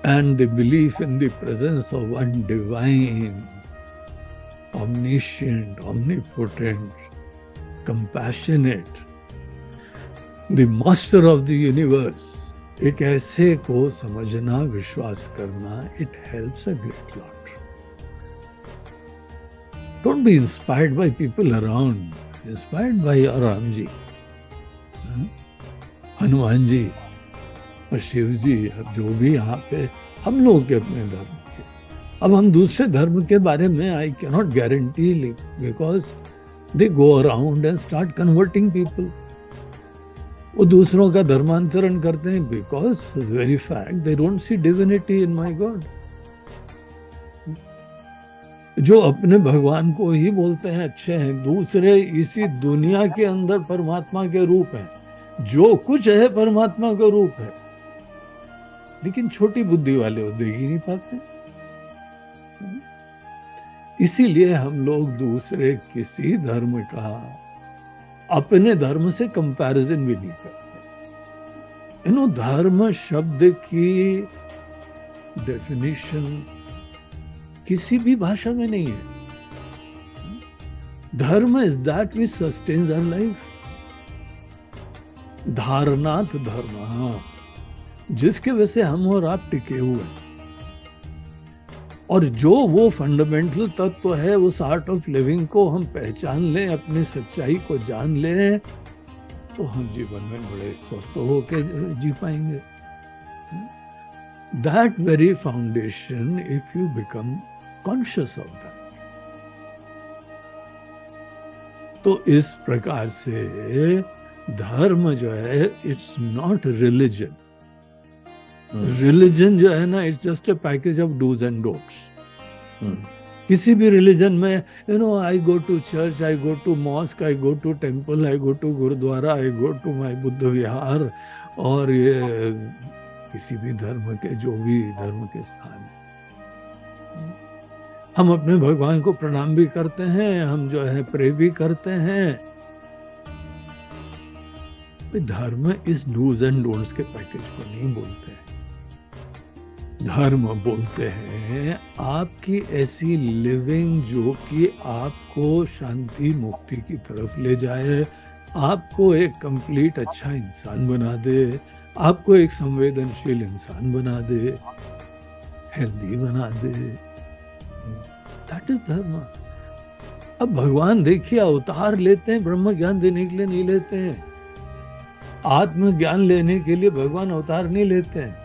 And the belief in the presence of one divine, omniscient, omnipotent, compassionate, the master of the universe. एक ऐसे को समझना, विश्वास करना, it helps a great lot. Don't be inspired by people around. Inspired by your Ram जी, हनुमान जी और शिव जी, जो भी यहाँ पे हम लोग के अपने धर्म के. अब हम दूसरे धर्म के बारे में I can not guarantee, because they go around and start converting people. वो दूसरों का धर्मांतरण करते हैं because very fact they don't see divinity in my God. जो अपने भगवान को ही बोलते हैं अच्छे हैं, दूसरे इसी दुनिया के अंदर परमात्मा के रूप हैं. जो कुछ है परमात्मा का रूप है, लेकिन छोटी बुद्धि वाले वो देख ही नहीं पाते. इसीलिए हम लोग दूसरे किसी धर्म का अपने धर्म से कंपैरिजन भी नहीं करते. धर्म शब्द की डेफिनेशन किसी भी भाषा में नहीं है. Dharma is that which sustains our life. धारणार्थ धर्म, जिसके वजह से हम और आप टिके हुए हैं. और जो वो फंडामेंटल तत्व है, उस आर्ट ऑफ लिविंग को हम पहचान लें, अपनी सच्चाई को जान लें, तो हम जीवन में बड़े स्वस्थ होकर जी पाएंगे. That very foundation, if you become conscious of that. तो इस प्रकार से धर्म जो है इट्स नॉट रिलीजन. रिलीजन जो है ना, it's just a package of dos and don'ts. किसी भी रिलीजन में I go to church, I go to mosque, I go to temple, I go to gurdwara, I go to my Buddha Vihar, और ये किसी भी धर्म के जो भी धर्म के स्थान, हम अपने भगवान को प्रणाम भी करते हैं, हम जो है प्रे भी करते हैं. धर्म इस डूज एंड डोंट्स के पैकेज को नहीं बोलते हैं. धर्म बोलते हैं आपकी ऐसी लिविंग जो कि आपको शांति मुक्ति की तरफ ले जाए, आपको एक कंप्लीट अच्छा इंसान बना दे, आपको एक संवेदनशील इंसान बना दे, हेल्दी बना दे. दैट इज धर्म. अब भगवान देखिए अवतार लेते हैं ब्रह्म ज्ञान देने के लिए नहीं लेते हैं. आत्मज्ञान लेने के लिए भगवान अवतार नहीं लेते हैं.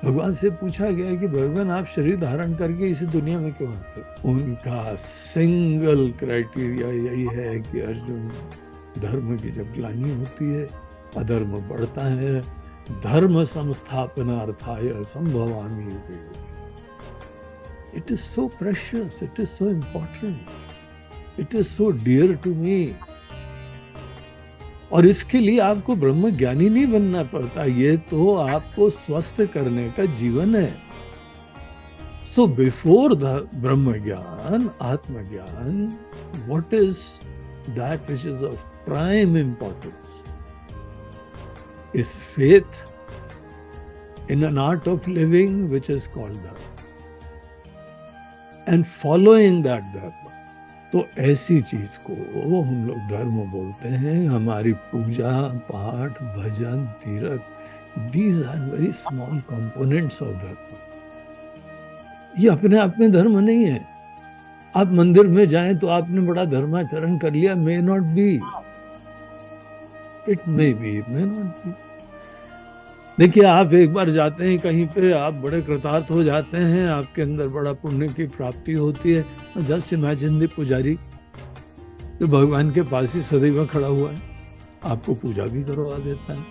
भगवान से पूछा गया कि भगवान आप शरीर धारण करके इस दुनिया में क्यों आते? उनका सिंगल क्राइटेरिया यही है कि अर्जुन, धर्म की जब ग्लानि होती है, अधर्म बढ़ता है, धर्म संस्थापनार्थाय संभवामि युगे युगे. It is so precious, it is so important, it is so dear to me. और इसके लिए आपको ब्रह्म ज्ञानी नहीं बनना पड़ता, ये तो आपको स्वस्थ करने का जीवन है. सो बिफोर द ब्रह्म ज्ञान, आत्मज्ञान, what is that which is of prime importance is faith in an art of living which is called धर्म, एंड फॉलोइंग दैट धर्म. तो ऐसी चीज को हम लोग धर्म बोलते हैं. हमारी पूजा पाठ भजन तीर्थ, these are very small components of dharma. ये अपने आप में धर्म नहीं है. आप मंदिर में जाएं तो आपने बड़ा धर्माचरण कर लिया, may not be, it may be, may not be. देखिए आप एक बार जाते हैं कहीं पे, आप बड़े कृतार्थ हो जाते हैं, आपके अंदर बड़ा पुण्य की प्राप्ति होती है. जस्ट इमेजिन द पुजारी जो भगवान के पास ही सदैव खड़ा हुआ है, आपको पूजा भी करवा देता है.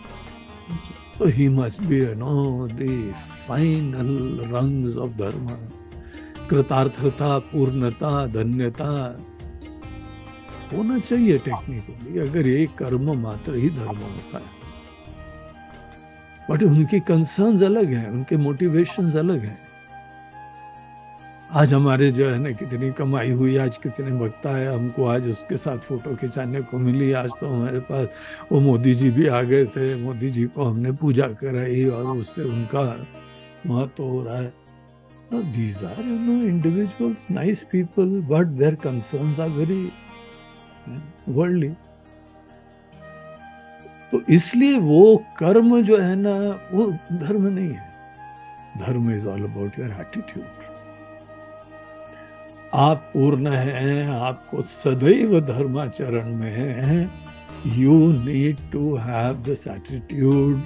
तो he must be the final rungs of धर्म. कृतार्थता, पूर्णता, धन्यता होना चाहिए टेक्निकली, अगर ये कर्म मात्र ही धर्म होता है. बट उनकी कंसर्न्स अलग हैं, उनके मोटिवेशंस अलग हैं. आज हमारे जो है ना कितनी कमाई हुई, आज कितने भक्ता है, हमको आज उसके साथ फोटो खिंचाने को मिली. आज तो हमारे पास वो मोदी जी भी आ गए थे, मोदी जी को हमने पूजा कराई और उससे उनका महत्व हो रहा है. These are individuals, nice people, but their concerns are very worldly. तो इसलिए वो कर्म जो है ना वो धर्म नहीं है. Dharma is all about your attitude. आप पूर्ण हैं, आपको सदैव धर्माचरण में हैं. You need to have this attitude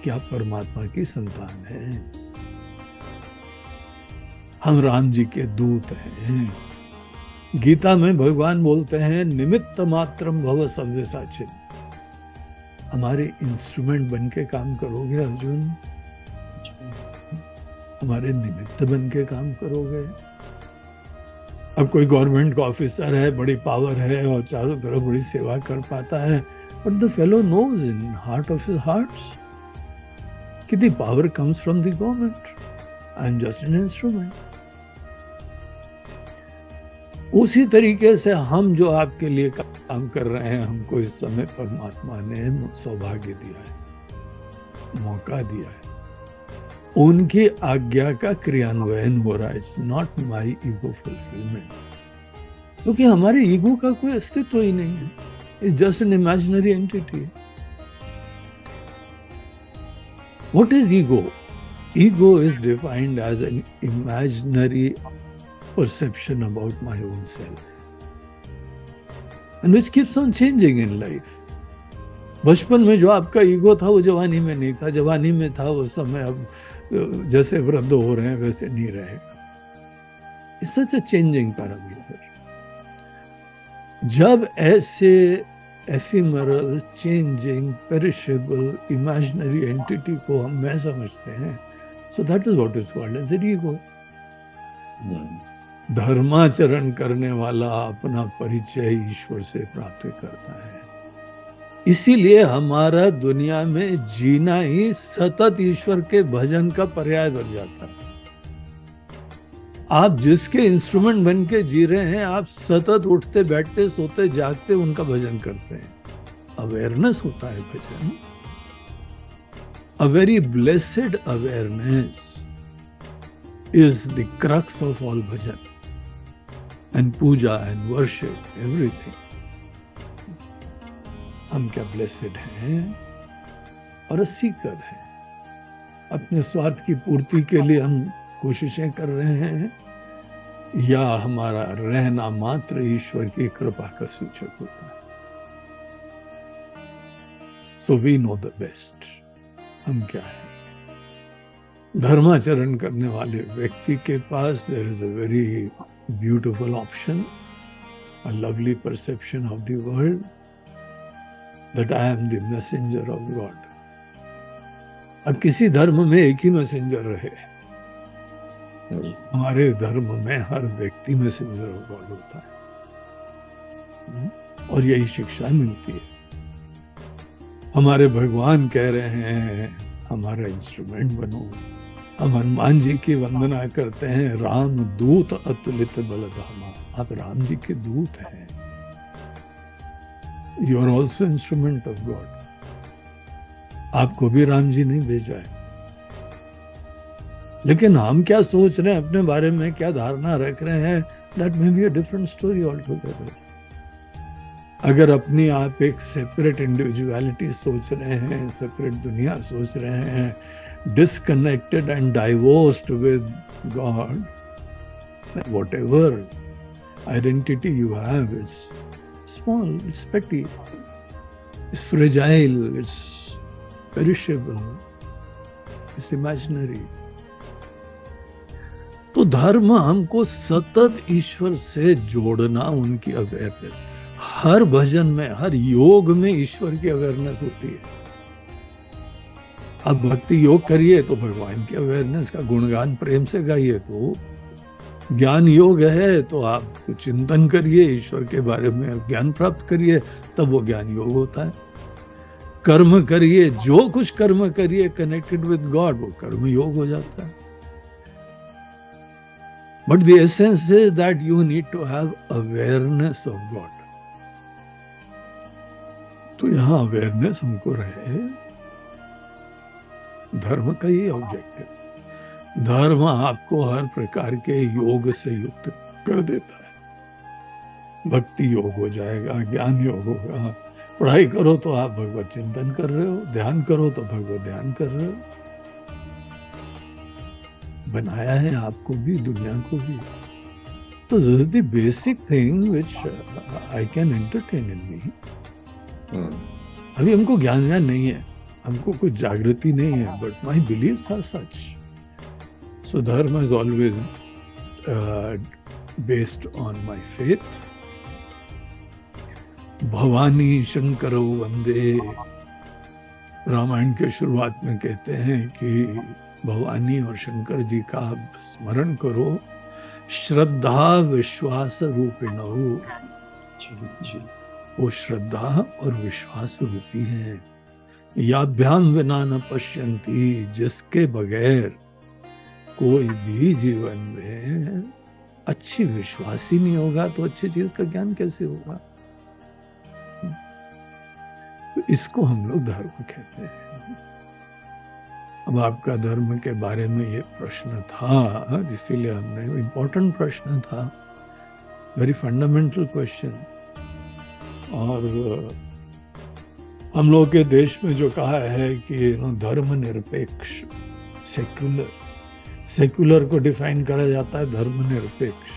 कि आप परमात्मा की संतान हैं. हम राम जी के दूत हैं. गीता में भगवान बोलते हैं निमित्त मात्रम भव सव्यसाचिन. हमारे इंस्ट्रूमेंट बन के काम करोगे अर्जुन, हमारे निमित्त बन के काम करोगे. अब कोई गवर्नमेंट का ऑफिसर है, बड़ी पावर है और चारों तरफ बड़ी सेवा कर पाता है, but the fellow knows in heart of his hearts कि the power comes from the government, I am just an instrument. उसी तरीके से हम जो आपके लिए काम कर रहे हैं, हमको इस समय परमात्मा ने सौभाग्य दिया है, मौका दिया है, उनकी आज्ञा का क्रियान्वयन हो रहा है. It's not my ego fulfilment, क्योंकि हमारे ईगो का कोई अस्तित्व ही नहीं है. It's just an imaginary entity. What is ego? Ego is defined as an imaginary perception about my own self, and which keeps on changing in life. बचपन में जो आपका ईगो था वो जवानी में नहीं था, जवानी में था उस समय, अब जैसे वृद्ध हो रहे हैं वैसे नहीं रहेगा. It's such a changing parameter. जब ऐसे ephemeral, changing, perishable, imaginary entity को हम मैं समझते हैं, so that is what is called as an ego. धर्माचरण करने वाला अपना परिचय ईश्वर से प्राप्त करता है। इसीलिए हमारा दुनिया में जीना ही सतत ईश्वर के भजन का पर्याय बन जाता है। आप जिसके इंस्ट्रूमेंट बन के जी रहे हैं, आप सतत उठते बैठते सोते जागते उनका भजन करते हैं। अवेयरनेस होता है भजन, a very blessed awareness is the crux of all bhajan and puja and worship, everything. हम क्या ब्लेसेड हैं और सीकर हैं। अपने स्वार्थ की पूर्ति के लिए हम कोशिशें कर रहे हैं, या हमारा रहना मात्र ईश्वर की कृपा का सूचक होता है। So we know the best, हम क्या है। धर्माचरण करने वाले व्यक्ति के पास there is a very beautiful option, a lovely perception of the world, that I am the messenger of God. अब किसी धर्म में एक ही मैसेंजर रहे, हमारे धर्म में हर व्यक्ति मैसेंजर ऑफ गॉड होता है, और यही शिक्षा मिलती है। हमारे भगवान कह रहे हैं हमारा इंस्ट्रूमेंट बनो। हम हनुमान जी की वंदना करते हैं, राम दूत अतुलित बलधामा। आप राम जी के दूत हैं, you are also instrument of God. आपको भी राम जी नहीं भेजा है, लेकिन हम क्या सोच रहे हैं अपने बारे में, क्या धारणा रख रहे हैं, that may be a different story all together. अगर अपनी आप एक सेपरेट इंडिविजुअलिटी सोच रहे हैं, सेपरेट दुनिया सोच रहे हैं, disconnected and divorced with God, whatever identity you have is small, it's petty, it's fragile, it's perishable, it's imaginary. तो धर्म हमको सतत ईश्वर से जोड़ना, उनकी अवेयरनेस। हर भजन में, हर योग में ईश्वर की अवेयरनेस होती है। आप भक्ति योग करिए तो भगवान की अवेयरनेस का गुणगान प्रेम से गाइए, तो ज्ञान योग है तो आप चिंतन करिए ईश्वर के बारे में, ज्ञान प्राप्त करिए, तब वो ज्ञान योग होता है। कर्म करिए, जो कुछ कर्म करिए कनेक्टेड विद गॉड, वो कर्म योग हो जाता है। But the essence is that you need to have awareness of God. तो यहां अवेयरनेस हमको रहे, धर्म का ये ऑब्जेक्टिव। धर्म आपको हर प्रकार के योग से युक्त कर देता है। भक्ति योग हो जाएगा, ज्ञान योग होगा। पढ़ाई करो तो आप भगवत चिंतन कर रहे हो, ध्यान करो तो भगवत ध्यान कर रहे हो। बनाया है आपको भी, दुनिया को भी। तो this is the basic thing which I can entertain in me. अभी हमको ज्ञान नहीं है, हमको कुछ जागृति नहीं है, but my beliefs are such. So dharma is always based on my faith. Bhavani Shankar वंदे, रामायण के शुरुआत में कहते हैं कि भवानी और शंकर जी का आप स्मरण करो, श्रद्धा विश्वास रूपिणो। वो श्रद्धा और विश्वास रूपी हैं। याभ्याम विना न पश्यन्ति, जिसके बगैर कोई भी जीवन में अच्छी विश्वास ही नहीं होगा, तो अच्छी चीज का ज्ञान कैसे होगा। तो इसको हम लोग धर्म कहते हैं। अब आपका धर्म के बारे में ये प्रश्न था, इसीलिए हमने, इम्पोर्टेंट प्रश्न था, वेरी फंडामेंटल क्वेश्चन। और हम लोग के देश में जो कहा है कि धर्म निरपेक्ष, सेक्युलर को डिफाइन करा जाता है धर्म निरपेक्ष।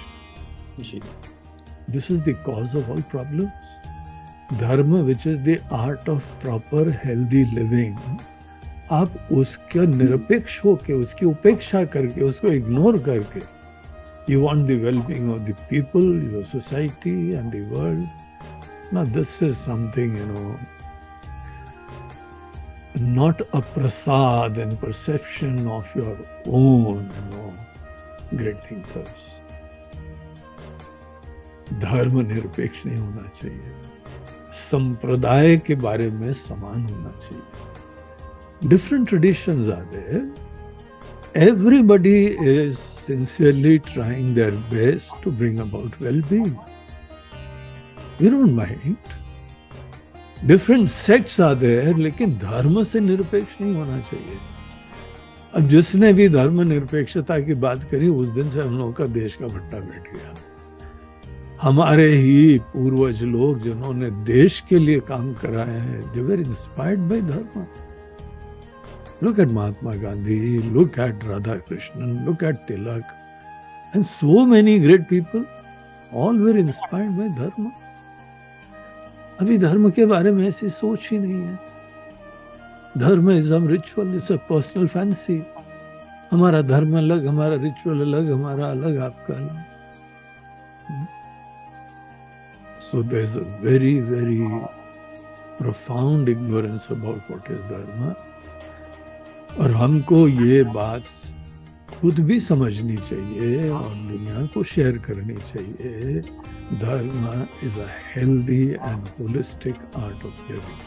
This is the cause of all problems. Dharma which is the art of proper healthy living, आप उसके निरपेक्ष होके, उसकी उपेक्षा करके, उसको इग्नोर करके, you want the wellbeing of the people, the society and the world, Now this is something, not a prasad and perception of your own, great thinkers. धर्म निरपेक्ष नहीं होना चाहिए, संप्रदाय के बारे में समान होना चाहिए. Different traditions are there. Everybody is sincerely trying their best to bring about well-being. We don't mind. Different sects are there, लेकिन धर्म से निरपेक्ष नहीं होना चाहिए. अब जिसने भी धर्म निरपेक्षता की बात करी, उस दिन से हम लोगों का देश का भट्टा बैठ गया. हमारे ही पूर्वज लोग जिन्होंने देश के लिए काम कराए हैं, they were inspired by dharma. Look at Mahatma Gandhi, look at Radha Krishnan, look at Tilak, and so many great people, all were inspired by dharma. अभी धर्म के बारे में ऐसी सोच ही नहीं है. धर्म is some ritual, it's a personal fancy. हमारा धर्म अलग, हमारा रिचुअल अलग, हमारा अलग, आपका अलग. So there's a very, very profound ignorance about what is dharma. और हमको ये बात खुद भी समझनी चाहिए और दुनिया को शेयर करनी चाहिए. धर्म is a healthy and holistic art of living,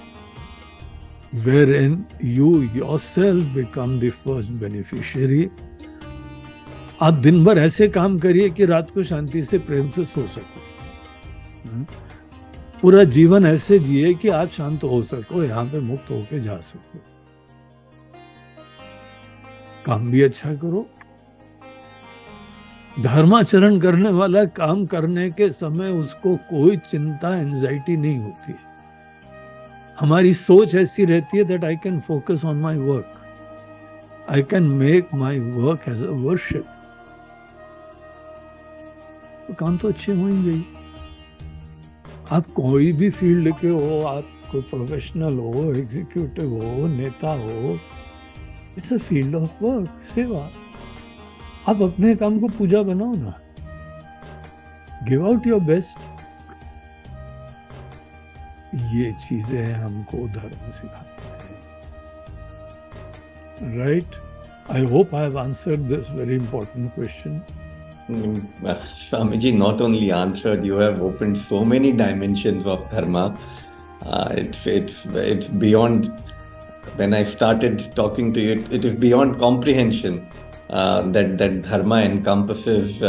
wherein you yourself become the first beneficiary. आप दिन भर ऐसे काम करिए कि रात को शांति से प्रेम से सो सको. पूरा जीवन ऐसे जिए कि आप शांत हो सको, यहाँ पे मुक्त होके जा सको. काम भी अच्छा करो. धर्माचरण करने वाला काम करने के समय उसको कोई चिंता, एंजाइटी नहीं होती. हमारी सोच ऐसी रहती है that I can focus on my work. I can make my work as a worship. तो काम तो अच्छे होंगे ही. आप कोई भी फील्ड के हो, आप कोई प्रोफेशनल हो, एग्जीक्यूटिव हो, नेता हो, it's a field of work, सेवा. आप अपने काम को पूजा बनाओ ना. Give out your best. ये चीजें हमको धर्म सिखाते हैं. Right? I hope I have answered this very important question. Swamiji, not only answered, you have opened so many dimensions of dharma. It's beyond. When I started talking to you, it is beyond comprehension. That dharma encompasses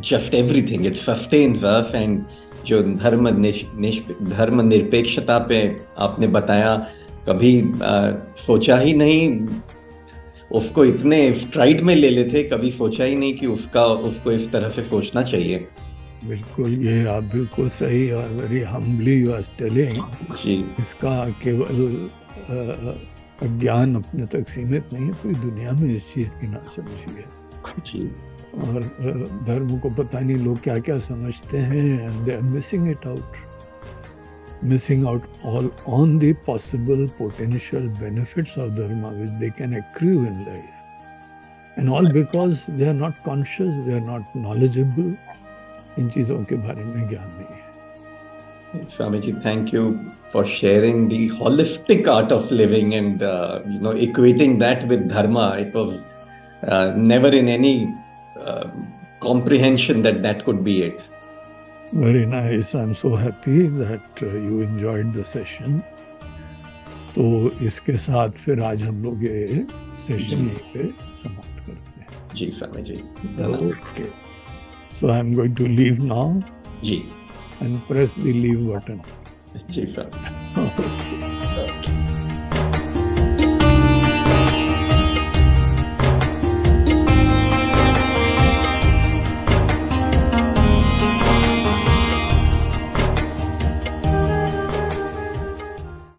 just everything. It sustains us, and जो धर्म निरपेक्षता पे आपने बताया, कभी सोचा ही नहीं. उसको इतने स्ट्राइड में ले लेते, कभी सोचा ही नहीं कि उसको इस तरह से सोचना चाहिए. बिल्कुल, ये आप बिल्कुल सही और very humbly you are telling. इसका केवल ज्ञान अपने तक सीमित नहीं है, पूरी दुनिया में इस चीज की नासमझी है. और धर्म को पता नहीं लोग क्या क्या समझते हैं, and they are missing it out. Missing out all on the possible potential benefits of dharma which they can accrue in life, and all because they are not conscious, they are not knowledgeable. इन चीजों के बारे में ज्ञान नहीं है. Swamiji, thank you for sharing the holistic art of living and equating that with dharma. It was never in any comprehension that could be it. Very nice. I'm so happy that you enjoyed the session. तो इसके साथ फिर आज हम लोग ये session यहीं पे समाप्त करते हैं. जी Swami ji. Okay. So I'm going to leave now. Ji. And press the leave button. Ji Swami.